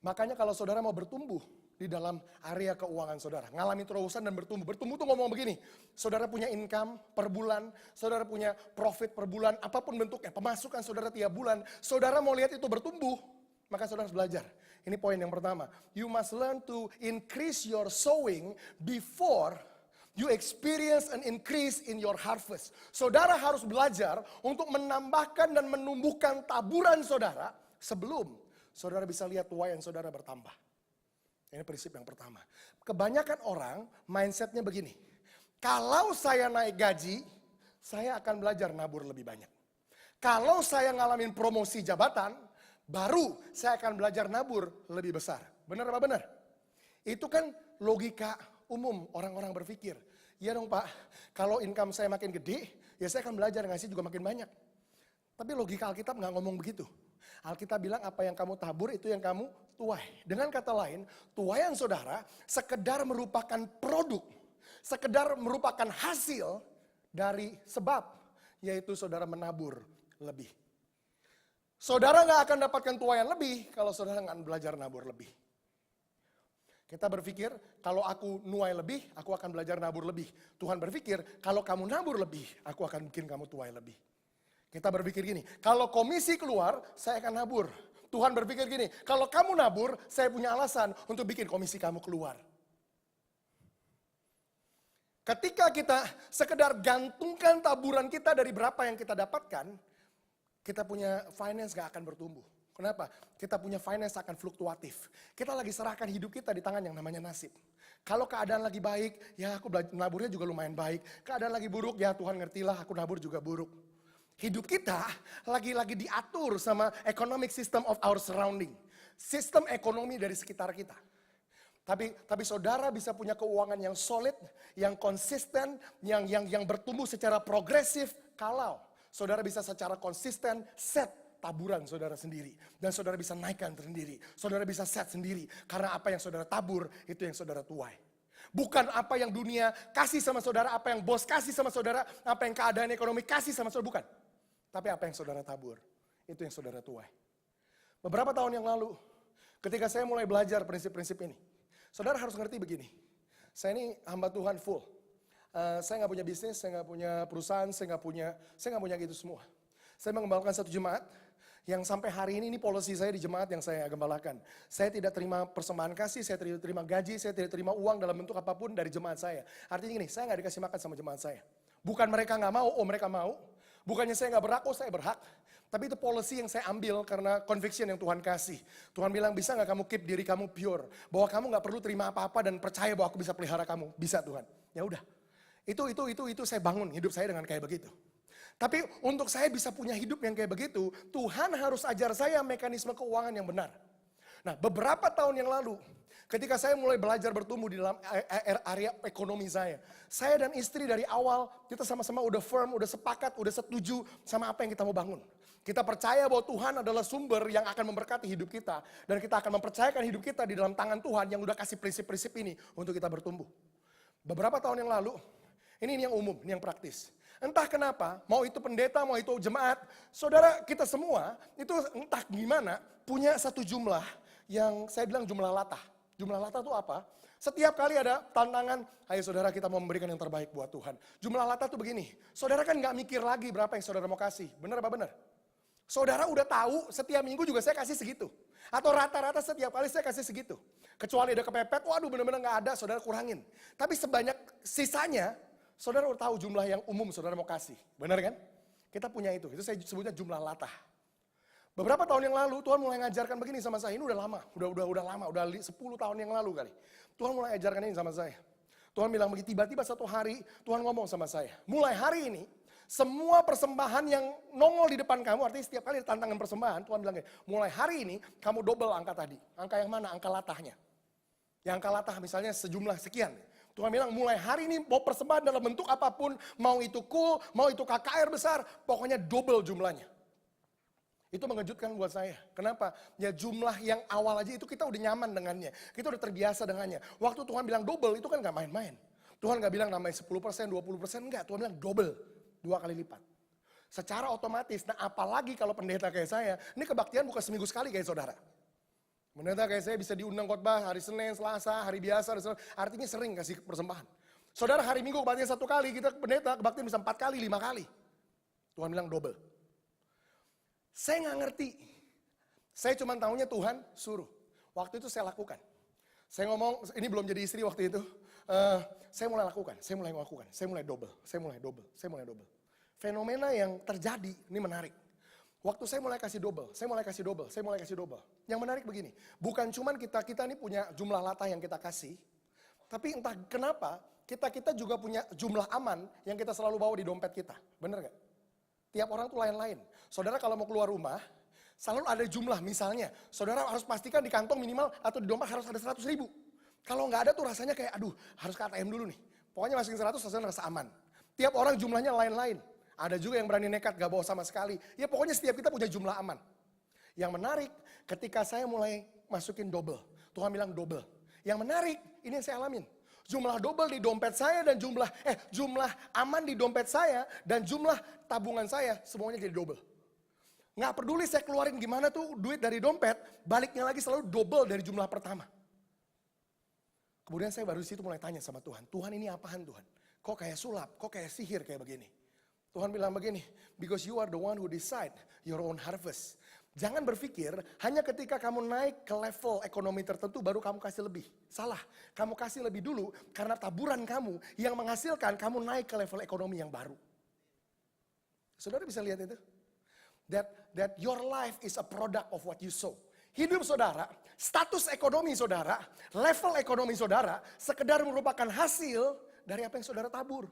Makanya kalau saudara mau bertumbuh di dalam area keuangan saudara, ngalami terobosan dan bertumbuh. Bertumbuh tuh ngomong begini, saudara punya income per bulan, saudara punya profit per bulan, apapun bentuknya, pemasukan saudara tiap bulan, saudara mau lihat itu bertumbuh, maka saudara harus belajar. Ini poin yang pertama. You must learn to increase your sowing before you experience an increase in your harvest. Saudara harus belajar untuk menambahkan dan menumbuhkan taburan saudara sebelum saudara bisa lihat tuaian saudara bertambah. Ini prinsip yang pertama. Kebanyakan orang mindsetnya begini. Kalau saya naik gaji, saya akan belajar nabur lebih banyak. Kalau saya ngalamin promosi jabatan, baru saya akan belajar nabur lebih besar. Benar apa benar? Itu kan logika umum orang-orang berpikir. Ya dong Pak, kalau income saya makin gede, ya saya akan belajar ngasih juga makin banyak. Tapi logika Alkitab nggak ngomong begitu. Alkitab bilang apa yang kamu tabur itu yang kamu tuai. Dengan kata lain, tuaian saudara sekedar merupakan produk. Sekedar merupakan hasil dari sebab, yaitu saudara menabur lebih. Saudara nggak akan dapatkan tuaian lebih kalau saudara nggak belajar nabur lebih. Kita berpikir, kalau aku nuai lebih, aku akan belajar nabur lebih. Tuhan berpikir, kalau kamu nabur lebih, aku akan bikin kamu tuai lebih. Kita berpikir gini, kalau komisi keluar, saya akan nabur. Tuhan berpikir gini, kalau kamu nabur, saya punya alasan untuk bikin komisi kamu keluar. Ketika kita sekedar gantungkan taburan kita dari berapa yang kita dapatkan, kita punya finance gak akan bertumbuh. Kenapa? Kita punya finance akan fluktuatif. Kita lagi serahkan hidup kita di tangan yang namanya nasib. Kalau keadaan lagi baik, ya aku naburnya juga lumayan baik. Keadaan lagi buruk, ya Tuhan ngertilah aku nabur juga buruk. Hidup kita lagi-lagi diatur sama economic system of our surrounding. Sistem ekonomi dari sekitar kita. Tapi saudara bisa punya keuangan yang solid, yang konsisten, yang bertumbuh secara progresif kalau saudara bisa secara konsisten set taburan saudara sendiri. Dan saudara bisa naikkan sendiri. Saudara bisa set sendiri. Karena apa yang saudara tabur, itu yang saudara tuai. Bukan apa yang dunia kasih sama saudara, apa yang bos kasih sama saudara, apa yang keadaan ekonomi kasih sama saudara, bukan. Tapi apa yang saudara tabur, itu yang saudara tuai. Beberapa tahun yang lalu, ketika saya mulai belajar prinsip-prinsip ini, saudara harus ngerti begini. Saya ini hamba Tuhan full. Saya nggak punya bisnis, saya nggak punya perusahaan, saya nggak punya gitu semua. Saya mengembalakan satu jemaat yang sampai hari ini policy saya di jemaat yang saya gembalakan. Saya tidak terima persembahan kasih, saya tidak terima gaji, saya tidak terima uang dalam bentuk apapun dari jemaat saya. Artinya gini, saya nggak dikasih makan sama jemaat saya. Bukan mereka nggak mau, oh mereka mau. Bukannya saya nggak berhak, oh saya berhak. Tapi itu policy yang saya ambil karena conviction yang Tuhan kasih. Tuhan bilang, bisa nggak kamu keep diri kamu pure? Bahwa kamu nggak perlu terima apa-apa dan percaya bahwa aku bisa pelihara kamu. Bisa Tuhan. Ya udah. Itu saya bangun hidup saya dengan kayak begitu. Tapi untuk saya bisa punya hidup yang kayak begitu, Tuhan harus ajar saya mekanisme keuangan yang benar. Nah, beberapa tahun yang lalu, ketika saya mulai belajar bertumbuh di dalam area ekonomi saya dan istri dari awal, kita sama-sama udah firm, udah sepakat, udah setuju sama apa yang kita mau bangun. Kita percaya bahwa Tuhan adalah sumber yang akan memberkati hidup kita. Dan kita akan mempercayakan hidup kita di dalam tangan Tuhan yang udah kasih prinsip-prinsip ini untuk kita bertumbuh. Beberapa tahun yang lalu, ini yang umum, ini yang praktis. Entah kenapa, mau itu pendeta, mau itu jemaat, saudara kita semua itu entah gimana punya satu jumlah yang saya bilang jumlah latah. Jumlah latah itu apa? Setiap kali ada tantangan, ayo saudara kita mau memberikan yang terbaik buat Tuhan. Jumlah latah itu begini, saudara kan gak mikir lagi berapa yang saudara mau kasih, benar apa benar? Saudara udah tahu setiap minggu juga saya kasih segitu. Atau rata-rata setiap kali saya kasih segitu. Kecuali ada kepepet, waduh benar-benar gak ada, saudara kurangin. Tapi sebanyak sisanya, saudara udah tahu jumlah yang umum saudara mau kasih. Benar kan? Kita punya itu saya sebutnya jumlah latah. Beberapa tahun yang lalu Tuhan mulai ngajarkan begini sama saya. Ini udah lama, udah lama, udah 10 tahun yang lalu kali. Tuhan mulai ajarkan ini sama saya. Tuhan bilang begini, tiba-tiba satu hari Tuhan ngomong sama saya. Mulai hari ini, semua persembahan yang nongol di depan kamu, artinya setiap kali ada tantangan persembahan, Tuhan bilang gini, mulai hari ini kamu double angka tadi. Angka yang mana? Angka latahnya. Yang angka latah misalnya sejumlah sekian. Tuhan bilang mulai hari ini mau persembahan dalam bentuk apapun, mau itu cool, mau itu KKR besar, pokoknya double jumlahnya. Itu mengejutkan buat saya. Kenapa? Ya jumlah yang awal aja itu kita udah nyaman dengannya. Kita udah terbiasa dengannya. Waktu Tuhan bilang double itu kan gak main-main. Tuhan gak bilang namanya 10%, 20%, enggak. Tuhan bilang double, 2 kali lipat. Secara otomatis, nah apalagi kalau pendeta kayak saya, ini kebaktian bukan seminggu sekali kayak saudara. Pendeta kayak saya bisa diundang khotbah hari Senin, Selasa, hari biasa, artinya sering kasih persembahan. Saudara hari Minggu kebaktian 1 kali, kita pendeta kebaktian bisa 4 kali, 5 kali. Tuhan bilang double. Saya nggak ngerti. Saya cuma tahunya Tuhan suruh. Waktu itu saya lakukan. Saya ngomong, ini belum jadi istri waktu itu. Saya mulai lakukan, saya mulai double. Fenomena yang terjadi, ini menarik. Waktu saya mulai kasih double. Yang menarik begini, bukan cuma kita ini punya jumlah latah yang kita kasih, tapi entah kenapa kita juga punya jumlah aman yang kita selalu bawa di dompet kita. Bener gak? Tiap orang tuh lain-lain. Saudara kalau mau keluar rumah, selalu ada jumlah misalnya. Saudara harus pastikan di kantong minimal atau di dompet harus ada 100 ribu. Kalau nggak ada tuh rasanya kayak aduh harus ke ATM dulu nih. Pokoknya masukin 100 rasanya rasa aman. Tiap orang jumlahnya lain-lain. Ada juga yang berani nekat gak bawa sama sekali. Ya pokoknya setiap kita punya jumlah aman. Yang menarik ketika saya mulai masukin double. Tuhan bilang double. Yang menarik ini yang saya alamin. Jumlah double di dompet saya dan jumlah aman di dompet saya dan jumlah tabungan saya semuanya jadi double. Nggak peduli saya keluarin gimana tuh duit dari dompet, baliknya lagi selalu double dari jumlah pertama. Kemudian saya baru di situ mulai tanya sama Tuhan, Tuhan ini apaan Tuhan? Kok kayak sulap, kok kayak sihir kayak begini? Tuhan bilang begini, because you are the one who decide your own harvest. Jangan berpikir hanya ketika kamu naik ke level ekonomi tertentu baru kamu kasih lebih. Salah, kamu kasih lebih dulu karena taburan kamu yang menghasilkan kamu naik ke level ekonomi yang baru. Saudara bisa lihat itu? That your life is a product of what you sow. Hidup saudara, status ekonomi saudara, level ekonomi saudara, sekedar merupakan hasil dari apa yang saudara tabur.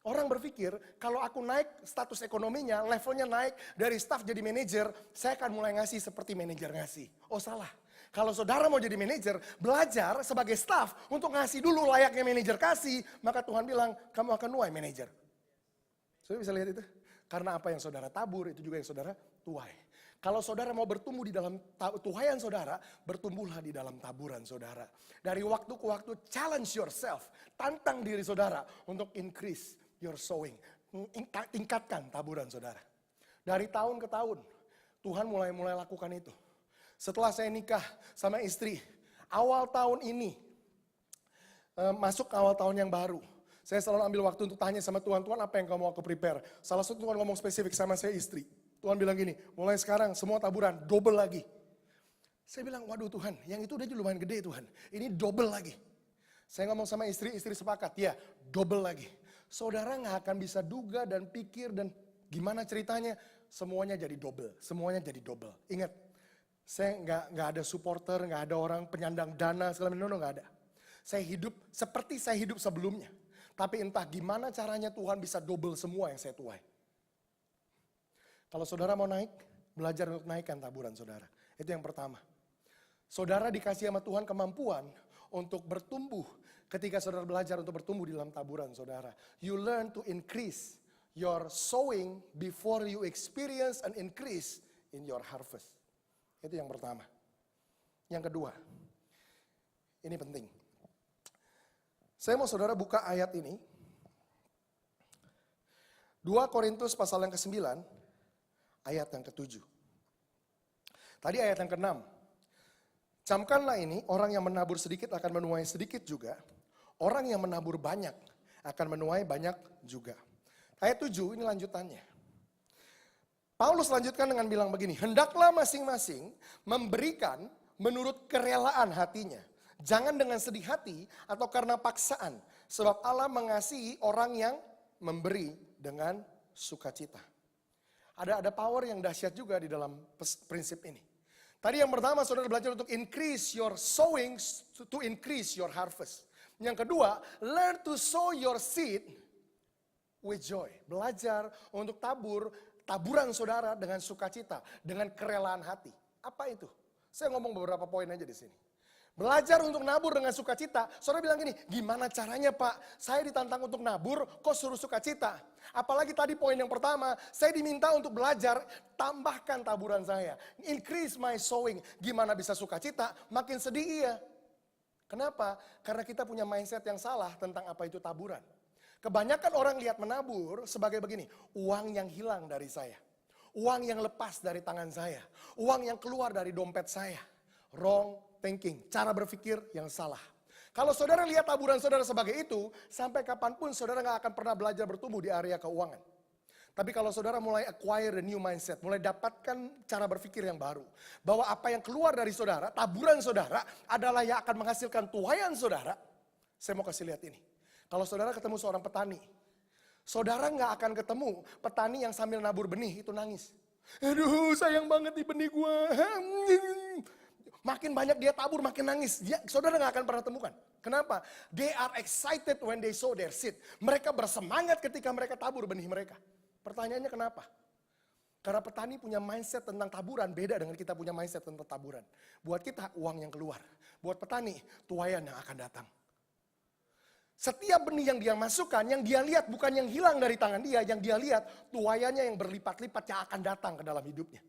Orang berpikir, kalau aku naik status ekonominya, levelnya naik dari staff jadi manajer, saya akan mulai ngasih seperti manajer ngasih. Oh salah. Kalau saudara mau jadi manajer, belajar sebagai staff untuk ngasih dulu layaknya manajer kasih, maka Tuhan bilang, kamu akan nuai manajer. Saudara bisa lihat itu? Karena apa yang saudara tabur, itu juga yang saudara tuai. Kalau saudara mau bertumbuh di dalam tuaian saudara, bertumbuhlah di dalam taburan saudara. Dari waktu ke waktu, challenge yourself. Tantang diri saudara untuk increase your sowing. Tingkatkan taburan saudara. Dari tahun ke tahun, Tuhan mulai lakukan itu. Setelah saya nikah sama istri, awal tahun ini, masuk awal tahun yang baru. Saya selalu ambil waktu untuk tanya sama Tuhan, Tuhan apa yang kamu mau aku prepare? Salah satu Tuhan ngomong spesifik sama saya istri. Tuhan bilang gini, mulai sekarang semua taburan double lagi. Saya bilang, waduh Tuhan, yang itu udah lumayan gede Tuhan. Ini double lagi. Saya ngomong sama istri sepakat, ya double lagi. Saudara gak akan bisa duga dan pikir dan gimana ceritanya, semuanya jadi double. Semuanya jadi double. Ingat, saya gak ada supporter, gak ada orang penyandang dana, segala macam, no, gak ada. Saya hidup seperti saya hidup sebelumnya. Tapi entah gimana caranya Tuhan bisa double semua yang saya tuai. Kalau saudara mau naik, belajar untuk naikkan taburan saudara. Itu yang pertama. Saudara dikasih sama Tuhan kemampuan untuk bertumbuh ketika saudara belajar untuk bertumbuh di dalam taburan saudara. You learn to increase your sowing before you experience an increase in your harvest. Itu yang pertama. Yang kedua, ini penting. Saya mau saudara buka ayat ini. 2 Korintus pasal yang ke-9, ayat yang ke-7. Tadi ayat yang ke-6. Camkanlah ini, orang yang menabur sedikit akan menuai sedikit juga. Orang yang menabur banyak akan menuai banyak juga. Ayat 7 ini lanjutannya. Paulus lanjutkan dengan bilang begini, hendaklah masing-masing memberikan menurut kerelaan hatinya. Jangan dengan sedih hati atau karena paksaan. Sebab Allah mengasihi orang yang memberi dengan sukacita. Ada power yang dahsyat juga di dalam prinsip ini. Tadi yang pertama saudara belajar untuk increase your sowing to increase your harvest. Yang kedua, learn to sow your seed with joy. Belajar untuk taburan saudara dengan sukacita, dengan kerelaan hati. Apa itu? Saya ngomong beberapa poin aja di sini. Belajar untuk nabur dengan sukacita. Saudara bilang gini, gimana caranya Pak? Saya ditantang untuk nabur, kok suruh sukacita? Apalagi tadi poin yang pertama, saya diminta untuk belajar, tambahkan taburan saya. Increase my sowing. Gimana bisa sukacita? Makin sedih iya. Kenapa? Karena kita punya mindset yang salah tentang apa itu taburan. Kebanyakan orang lihat menabur sebagai begini, uang yang hilang dari saya. Uang yang lepas dari tangan saya. Uang yang keluar dari dompet saya. Wrong thinking, cara berpikir yang salah. Kalau saudara lihat taburan saudara sebagai itu, sampai kapanpun saudara gak akan pernah belajar bertumbuh di area keuangan. Tapi kalau saudara mulai acquire the new mindset, mulai dapatkan cara berpikir yang baru. Bahwa apa yang keluar dari saudara, taburan saudara adalah yang akan menghasilkan tuaian saudara. Saya mau kasih lihat ini. Kalau saudara ketemu seorang petani, saudara gak akan ketemu petani yang sambil nabur benih itu nangis. Aduh sayang banget nih benih gua. Makin banyak dia tabur, makin nangis. Saudara gak akan pernah temukan. Kenapa? They are excited when they sow their seed. Mereka bersemangat ketika mereka tabur benih mereka. Pertanyaannya kenapa? Karena petani punya mindset tentang taburan beda dengan kita punya mindset tentang taburan. Buat kita uang yang keluar. Buat petani tuaian yang akan datang. Setiap benih yang dia masukkan, yang dia lihat bukan yang hilang dari tangan dia. Yang dia lihat tuaiannya yang berlipat-lipat yang akan datang ke dalam hidupnya.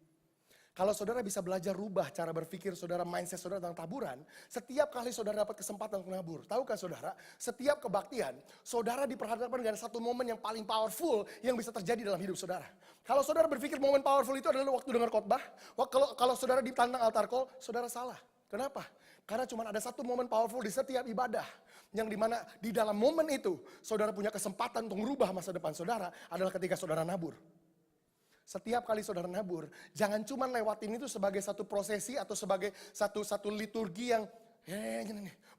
Kalau saudara bisa belajar rubah cara berpikir saudara, mindset saudara tentang taburan, setiap kali saudara dapat kesempatan untuk nabur, tahukah saudara, setiap kebaktian, saudara diperhadapkan dengan satu momen yang paling powerful yang bisa terjadi dalam hidup saudara. Kalau saudara berpikir momen powerful itu adalah waktu dengar khotbah, kalau saudara ditantang altar call, saudara salah. Kenapa? Karena cuma ada satu momen powerful di setiap ibadah. Yang dimana di dalam momen itu, saudara punya kesempatan untuk merubah masa depan saudara adalah ketika saudara nabur. Setiap kali saudara nabur, jangan cuma lewatin itu sebagai satu prosesi atau sebagai satu liturgi yang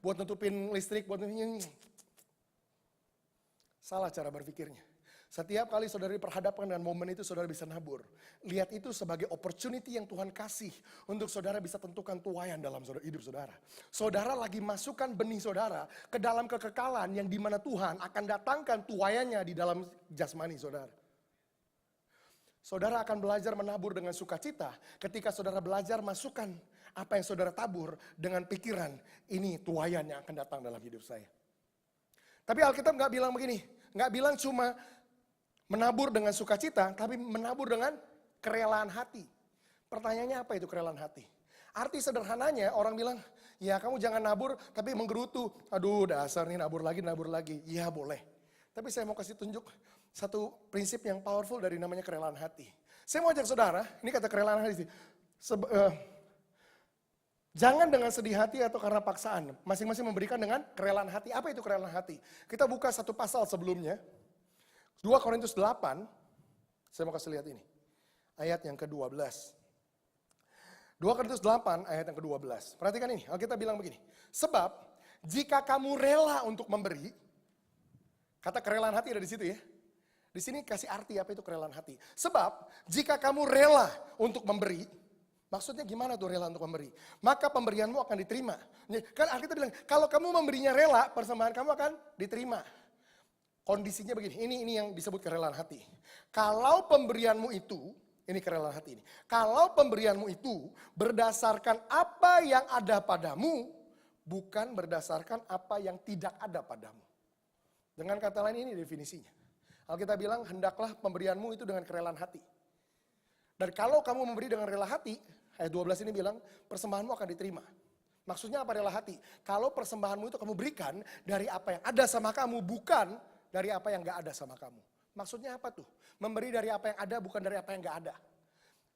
buat nutupin listrik, buat salah cara berpikirnya. Setiap kali saudara diperhadapkan dengan momen itu, saudara bisa nabur. Lihat itu sebagai opportunity yang Tuhan kasih untuk saudara bisa tentukan tuaian dalam hidup saudara. Saudara lagi masukkan benih saudara ke dalam kekekalan yang dimana Tuhan akan datangkan tuaiannya di dalam jasmani saudara. Saudara akan belajar menabur dengan sukacita ketika saudara belajar masukkan apa yang saudara tabur dengan pikiran, ini tuaian yang akan datang dalam hidup saya. Tapi Alkitab nggak bilang begini, nggak bilang cuma menabur dengan sukacita, tapi menabur dengan kerelaan hati. Pertanyaannya apa itu kerelaan hati? Arti sederhananya orang bilang, ya kamu jangan nabur tapi menggerutu. Aduh dasar nih nabur lagi. Ya boleh. Tapi saya mau kasih tunjuk satu prinsip yang powerful dari namanya kerelaan hati. Saya mau ajak saudara, ini kata kerelaan hati. Jangan dengan sedih hati atau karena paksaan. Masing-masing memberikan dengan kerelaan hati. Apa itu kerelaan hati? Kita buka satu pasal sebelumnya. 2 Korintus 8, saya mau kasih lihat ini. Ayat yang ke-12. 2 Korintus 8 ayat yang ke-12. Perhatikan ini, Alkitab bilang begini. Sebab jika kamu rela untuk memberi, kata kerelaan hati ada di situ ya. Di sini kasih arti apa itu kerelaan hati. Sebab jika kamu rela untuk memberi, maksudnya gimana tuh rela untuk memberi? Maka pemberianmu akan diterima. Kan Alkitab bilang, kalau kamu memberinya rela, persembahan kamu akan diterima. Kondisinya begini, ini yang disebut kerelaan hati. Kalau pemberianmu itu, ini kerelaan hati ini. Kalau pemberianmu itu berdasarkan apa yang ada padamu, bukan berdasarkan apa yang tidak ada padamu. Dengan kata lain ini definisinya. Alkitab bilang, hendaklah pemberianmu itu dengan kerelaan hati. Dan kalau kamu memberi dengan rela hati, ayat 12 ini bilang, persembahanmu akan diterima. Maksudnya apa rela hati? Kalau persembahanmu itu kamu berikan dari apa yang ada sama kamu, bukan dari apa yang gak ada sama kamu. Maksudnya apa tuh? Memberi dari apa yang ada, bukan dari apa yang gak ada.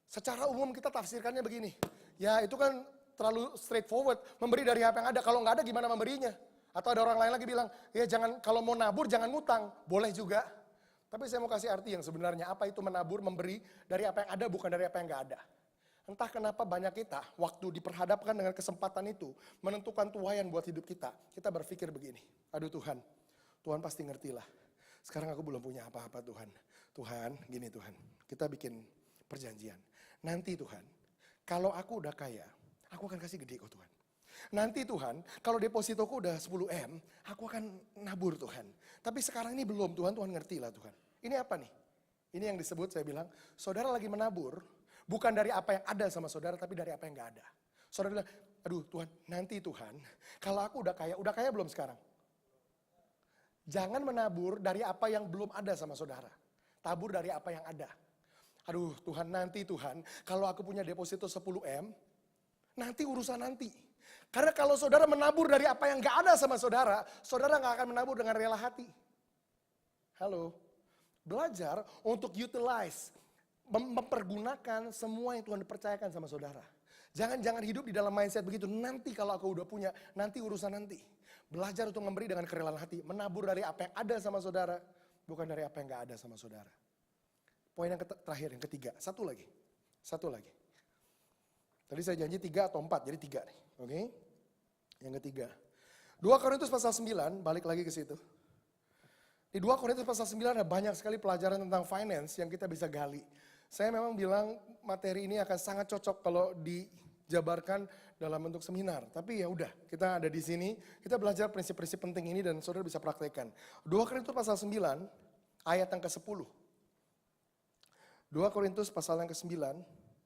Secara umum kita tafsirkannya begini. Ya itu kan terlalu straightforward. Memberi dari apa yang ada, kalau gak ada gimana memberinya? Atau ada orang lain lagi bilang, ya jangan, kalau mau nabur jangan ngutang. Boleh juga. Tapi saya mau kasih arti yang sebenarnya. Apa itu menabur, memberi dari apa yang ada, bukan dari apa yang gak ada. Entah kenapa banyak kita, waktu diperhadapkan dengan kesempatan itu, menentukan tuaian buat hidup kita berpikir begini. Aduh Tuhan pasti ngerti lah. Sekarang aku belum punya apa-apa Tuhan. Tuhan, gini Tuhan, kita bikin perjanjian. Nanti Tuhan, kalau aku udah kaya, aku akan kasih gede kok Tuhan. Nanti Tuhan, kalau depositoku udah 10M, aku akan nabur Tuhan. Tapi sekarang ini belum Tuhan ngerti lah Tuhan. Ini apa nih? Ini yang disebut saya bilang, saudara lagi menabur, bukan dari apa yang ada sama saudara, tapi dari apa yang gak ada. Saudara bilang, aduh Tuhan, nanti Tuhan, kalau aku udah kaya belum sekarang? Jangan menabur dari apa yang belum ada sama saudara. Tabur dari apa yang ada. Aduh Tuhan, nanti Tuhan, kalau aku punya deposito 10M, nanti urusan nanti. Karena kalau saudara menabur dari apa yang gak ada sama saudara, saudara gak akan menabur dengan rela hati. Halo, belajar untuk utilize, mempergunakan semua yang Tuhan dipercayakan sama saudara. Jangan hidup di dalam mindset begitu, nanti kalau aku udah punya, nanti urusan nanti. Belajar untuk memberi dengan kerelaan hati, menabur dari apa yang ada sama saudara, bukan dari apa yang gak ada sama saudara. Poin yang terakhir, yang ketiga, satu lagi. Tadi saya janji 3 atau 4, jadi 3 nih. Oke? Yang ketiga. 2 Korintus pasal 9, balik lagi ke situ. Di 2 Korintus pasal 9 ada banyak sekali pelajaran tentang finance yang kita bisa gali. Saya memang bilang materi ini akan sangat cocok kalau dijabarkan dalam bentuk seminar. Tapi ya udah, kita ada di sini, kita belajar prinsip-prinsip penting ini dan saudara bisa praktekkan. 2 Korintus pasal 9, ayat yang ke-10. 2 Korintus pasal yang ke-9,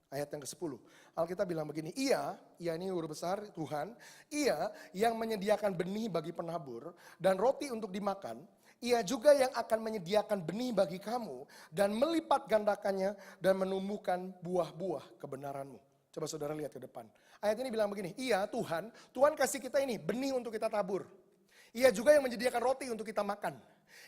ayat yang ke-10. Alkitab bilang begini, ia ini huruf besar Tuhan, ia yang menyediakan benih bagi penabur dan roti untuk dimakan, ia juga yang akan menyediakan benih bagi kamu dan melipat gandakannya dan menumbuhkan buah-buah kebenaranmu. Coba saudara lihat ke depan. Ayat ini bilang begini, iya Tuhan kasih kita ini benih untuk kita tabur. Ia juga yang menyediakan roti untuk kita makan.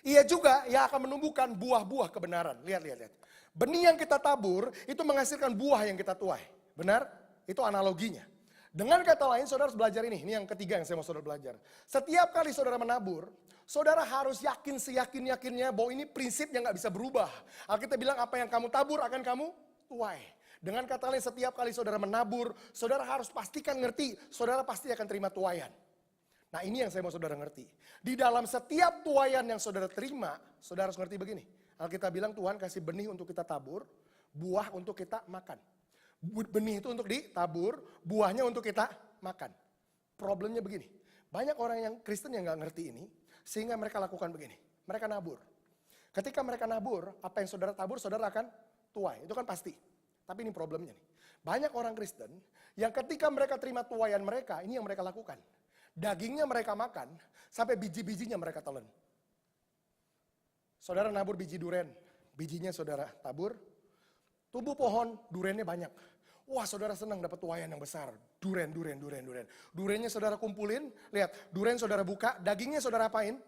Ia juga yang akan menumbuhkan buah-buah kebenaran. Lihat. Benih yang kita tabur itu menghasilkan buah yang kita tuai. Benar? Itu analoginya. Dengan kata lain, saudara harus belajar ini yang ketiga yang saya mau saudara belajar. Setiap kali saudara menabur, saudara harus yakin seyakin-yakinnya bahwa ini prinsip yang gak bisa berubah. Alkitab bilang apa yang kamu tabur akan kamu tuai. Dengan kata lain, setiap kali saudara menabur, saudara harus pastikan ngerti, saudara pasti akan terima tuaian. Nah ini yang saya mau saudara ngerti. Di dalam setiap tuaian yang saudara terima, saudara harus ngerti begini. Alkitab bilang Tuhan kasih benih untuk kita tabur, buah untuk kita makan. Benih itu untuk ditabur, buahnya untuk kita makan. Problemnya begini, banyak orang yang Kristen yang gak ngerti ini, sehingga mereka lakukan begini. Mereka nabur. Ketika mereka nabur, apa yang saudara tabur, saudara akan tuai. Itu kan pasti. Tapi ini problemnya nih. Banyak orang Kristen yang ketika mereka terima tuaian mereka, ini yang mereka lakukan. Dagingnya mereka makan, sampai biji-bijinya mereka telan. Saudara nabur biji duren, bijinya saudara tabur, tubuh pohon, durennya banyak. Wah saudara senang dapat tuaian yang besar. Duren. Durennya saudara kumpulin, lihat duren saudara buka, dagingnya saudara apain?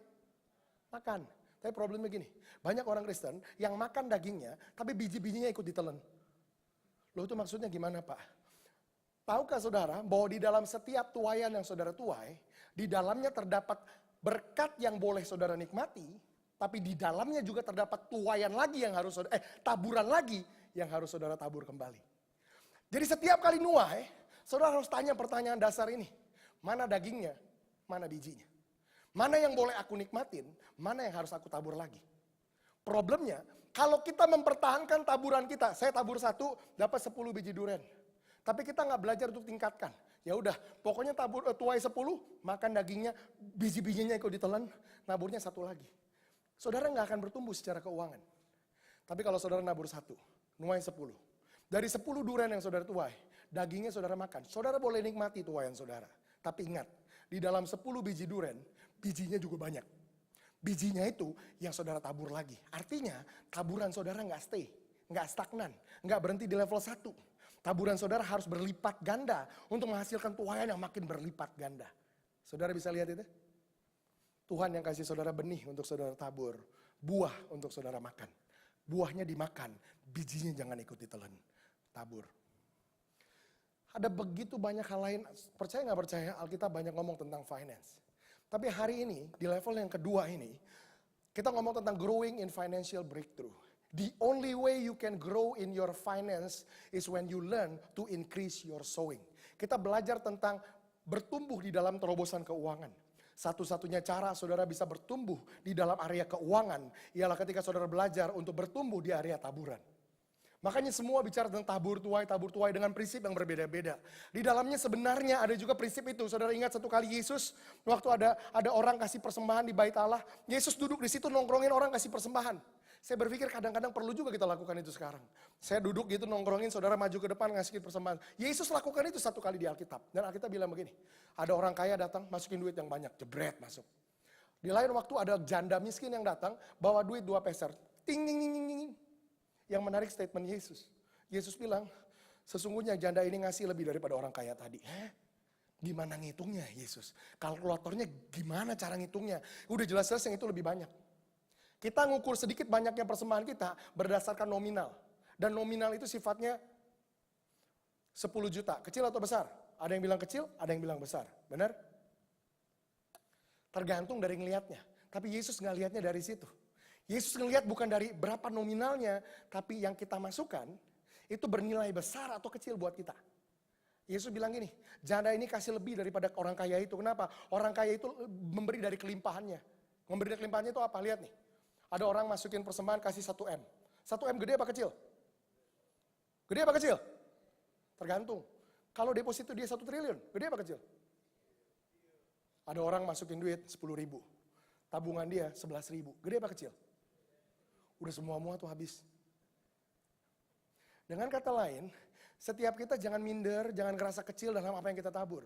Makan. Tapi problemnya gini, banyak orang Kristen yang makan dagingnya, tapi biji-bijinya ikut ditelan. Loh itu maksudnya gimana Pak? Tahukah saudara bahwa di dalam setiap tuaian yang saudara tuai, di dalamnya terdapat berkat yang boleh saudara nikmati, tapi di dalamnya juga terdapat tuaian lagi yang harus taburan lagi yang harus saudara tabur kembali. Jadi setiap kali nuai, saudara harus tanya pertanyaan dasar ini. Mana dagingnya, mana bijinya. Mana yang boleh aku nikmatin, mana yang harus aku tabur lagi. Problemnya, kalau kita mempertahankan taburan kita, saya tabur 1, dapat 10 biji duren. Tapi kita nggak belajar untuk tingkatkan. Ya udah, pokoknya tuai 10, makan dagingnya, biji-bijinya ikut ditelan, naburnya 1 lagi. Saudara nggak akan bertumbuh secara keuangan. Tapi kalau saudara nabur 1, nuai 10. Dari 10 duren yang saudara tuai, dagingnya saudara makan. Saudara boleh nikmati tuaian saudara. Tapi ingat, di dalam 10 biji duren, bijinya juga banyak. Bijinya itu yang saudara tabur lagi. Artinya, taburan saudara nggak stay, nggak stagnan, nggak berhenti di level 1. Taburan saudara harus berlipat ganda untuk menghasilkan tuaian yang makin berlipat ganda. Saudara bisa lihat itu? Tuhan yang kasih saudara benih untuk saudara tabur, buah untuk saudara makan. Buahnya dimakan, bijinya jangan ikut ditelan. Tabur. Ada begitu banyak hal lain, percaya nggak percaya Alkitab banyak ngomong tentang finance. Tapi hari ini, di level yang kedua ini, kita ngomong tentang growing in financial breakthrough. The only way you can grow in your finance is when you learn to increase your sowing. Kita belajar tentang bertumbuh di dalam terobosan keuangan. Satu-satunya cara saudara bisa bertumbuh di dalam area keuangan ialah ketika saudara belajar untuk bertumbuh di area taburan. Makanya semua bicara tentang tabur tuai dengan prinsip yang berbeda-beda. Di dalamnya sebenarnya ada juga prinsip itu. Saudara ingat satu kali Yesus, waktu ada orang kasih persembahan di bait Allah, Yesus duduk di situ nongkrongin orang kasih persembahan. Saya berpikir kadang-kadang perlu juga kita lakukan itu sekarang. Saya duduk gitu nongkrongin, saudara maju ke depan ngasih persembahan. Yesus lakukan itu satu kali di Alkitab. Dan Alkitab bilang begini, ada orang kaya datang masukin duit yang banyak, jebret masuk. Di lain waktu ada janda miskin yang datang, bawa duit 2 peser. Ting, ting, ting, ting, ting. Yang menarik statement Yesus. Yesus bilang, sesungguhnya janda ini ngasih lebih daripada orang kaya tadi. Gimana ngitungnya Yesus? Kalkulatornya gimana cara ngitungnya? Udah jelas-jelas yang itu lebih banyak. Kita ngukur sedikit banyaknya persembahan kita berdasarkan nominal. Dan nominal itu sifatnya 10 juta. Kecil atau besar? Ada yang bilang kecil, ada yang bilang besar. Benar? Tergantung dari ngelihatnya. Tapi Yesus nggak lihatnya dari situ. Yesus ngelihat bukan dari berapa nominalnya, tapi yang kita masukkan itu bernilai besar atau kecil buat kita. Yesus bilang gini, janda ini kasih lebih daripada orang kaya itu. Kenapa? Orang kaya itu memberi dari kelimpahannya. Memberi dari kelimpahannya itu apa? Lihat nih. Ada orang masukin persembahan kasih 1 M. 1 M gede apa kecil? Gede apa kecil? Tergantung. Kalau deposito dia 1 triliun, gede apa kecil? Ada orang masukin duit 10 ribu. Tabungan dia 11 ribu. Gede apa kecil? Udah semua tuh habis. Dengan kata lain, setiap kita jangan minder, jangan ngerasa kecil dalam apa yang kita tabur.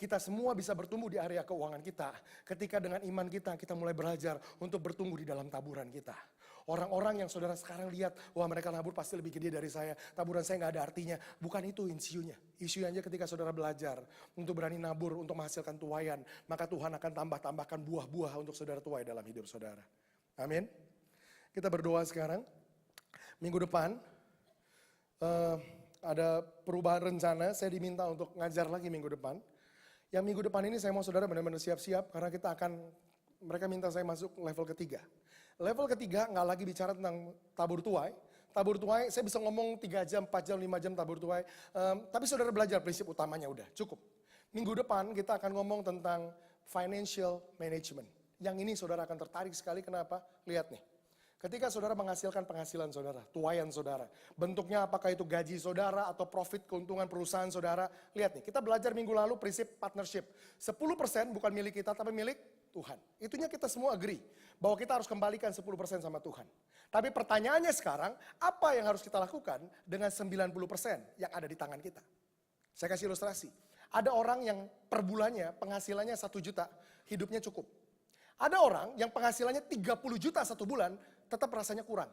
Kita semua bisa bertumbuh di area keuangan kita. Ketika dengan iman kita mulai belajar untuk bertumbuh di dalam taburan kita. Orang-orang yang saudara sekarang lihat, wah mereka nabur pasti lebih gede dari saya. Taburan saya gak ada artinya. Bukan itu isunya. Isunya ketika saudara belajar untuk berani nabur, untuk menghasilkan tuaian. Maka Tuhan akan tambahkan buah-buah untuk saudara tuai dalam hidup saudara. Amin. Kita berdoa sekarang. Minggu depan, ada perubahan rencana, saya diminta untuk ngajar lagi minggu depan. Yang minggu depan ini saya mau saudara benar-benar siap-siap karena mereka minta saya masuk level ketiga. Level ketiga nggak lagi bicara tentang tabur tuai. Tabur tuai saya bisa ngomong 3 jam, 4 jam, 5 jam tabur tuai. Tapi saudara belajar prinsip utamanya udah cukup. Minggu depan kita akan ngomong tentang financial management. Yang ini saudara akan tertarik sekali, kenapa? Lihat nih. Ketika saudara menghasilkan penghasilan saudara, tuaian saudara, bentuknya apakah itu gaji saudara atau profit keuntungan perusahaan saudara, lihat nih, kita belajar minggu lalu prinsip partnership. 10% bukan milik kita tapi milik Tuhan. Itunya kita semua agree, bahwa kita harus kembalikan 10% sama Tuhan. Tapi pertanyaannya sekarang, apa yang harus kita lakukan dengan 90% yang ada di tangan kita? Saya kasih ilustrasi. Ada orang yang per bulannya penghasilannya 1 juta, hidupnya cukup. Ada orang yang penghasilannya 30 juta 1 bulan, tetap rasanya kurang.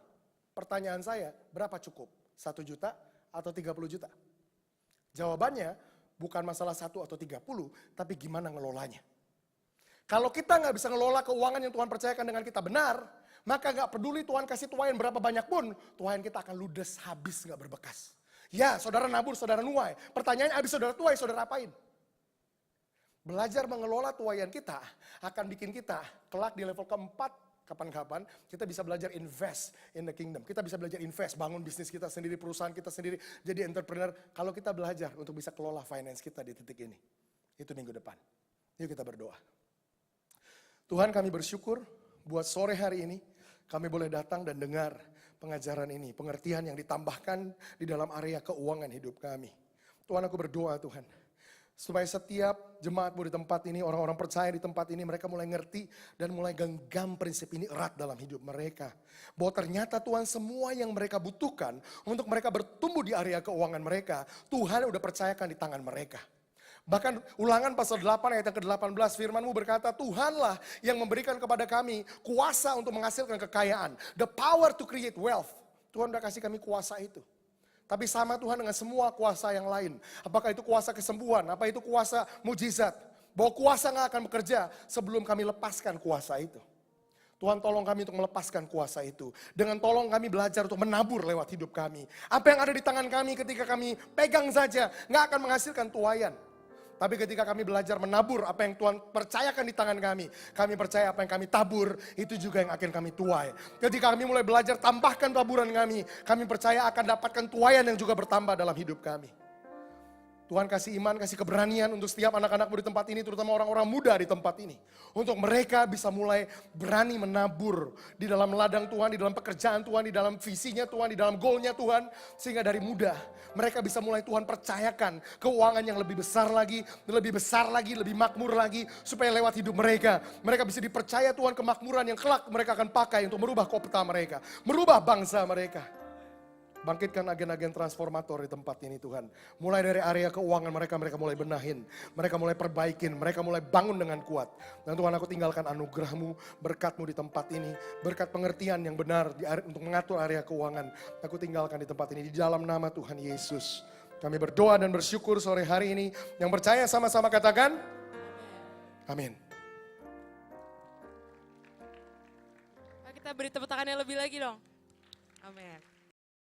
Pertanyaan saya, berapa cukup? 1 juta atau 30 juta? Jawabannya bukan masalah 1 atau 30, tapi gimana ngelolanya. Kalau kita nggak bisa ngelola keuangan yang Tuhan percayakan dengan kita benar, maka nggak peduli Tuhan kasih tuaian berapa banyak pun, tuaian kita akan ludes, habis, nggak berbekas. Ya, saudara nabur, saudara nuai. Pertanyaannya, habis saudara tuai, saudara apain? Belajar mengelola tuaian kita akan bikin kita kelak di level keempat, kapan-kapan kita bisa belajar invest in the kingdom. Kita bisa belajar invest, bangun bisnis kita sendiri, perusahaan kita sendiri, jadi entrepreneur. Kalau kita belajar untuk bisa kelola finance kita di titik ini. Itu minggu depan. Yuk kita berdoa. Tuhan, kami bersyukur buat sore hari ini kami boleh datang dan dengar pengajaran ini, pengertian yang ditambahkan di dalam area keuangan hidup kami. Tuhan, aku berdoa Tuhan, supaya setiap jemaatmu di tempat ini, orang-orang percaya di tempat ini, mereka mulai ngerti dan mulai genggam prinsip ini erat dalam hidup mereka. Bahwa ternyata Tuhan, semua yang mereka butuhkan untuk mereka bertumbuh di area keuangan mereka, Tuhan udah percayakan di tangan mereka. Bahkan Ulangan pasal 8 ayat yang ke-18 firman-Mu berkata, Tuhanlah yang memberikan kepada kami kuasa untuk menghasilkan kekayaan. The power to create wealth. Tuhan udah kasih kami kuasa itu. Tapi sama Tuhan dengan semua kuasa yang lain. Apakah itu kuasa kesembuhan, apa itu kuasa mujizat. Bahwa kuasa gak akan bekerja sebelum kami lepaskan kuasa itu. Tuhan tolong kami untuk melepaskan kuasa itu. Dengan tolong kami belajar untuk menabur lewat hidup kami. Apa yang ada di tangan kami ketika kami pegang saja gak akan menghasilkan tuaian. Tapi ketika kami belajar menabur apa yang Tuhan percayakan di tangan kami percaya apa yang kami tabur, itu juga yang akan kami tuai. Ketika kami mulai belajar tambahkan taburan kami percaya akan dapatkan tuaian yang juga bertambah dalam hidup kami. Tuhan kasih iman, kasih keberanian untuk setiap anak-anakmu di tempat ini, terutama orang-orang muda di tempat ini. Untuk mereka bisa mulai berani menabur di dalam ladang Tuhan, di dalam pekerjaan Tuhan, di dalam visinya Tuhan, di dalam goalnya Tuhan. Sehingga dari muda mereka bisa mulai Tuhan percayakan keuangan yang lebih besar lagi, lebih makmur lagi. Supaya lewat hidup mereka bisa dipercaya Tuhan kemakmuran yang kelak mereka akan pakai untuk merubah kota mereka, merubah bangsa mereka. Bangkitkan agen-agen transformator di tempat ini Tuhan. Mulai dari area keuangan mereka mulai benahin. Mereka mulai perbaikin, mereka mulai bangun dengan kuat. Dan Tuhan, aku tinggalkan anugerah-Mu, berkat-Mu di tempat ini. Berkat pengertian yang benar untuk mengatur area keuangan. Aku tinggalkan di tempat ini, di dalam nama Tuhan Yesus. Kami berdoa dan bersyukur sore hari ini. Yang percaya sama-sama katakan, amin. Kita beri tepuk tangan yang lebih lagi dong. Amin.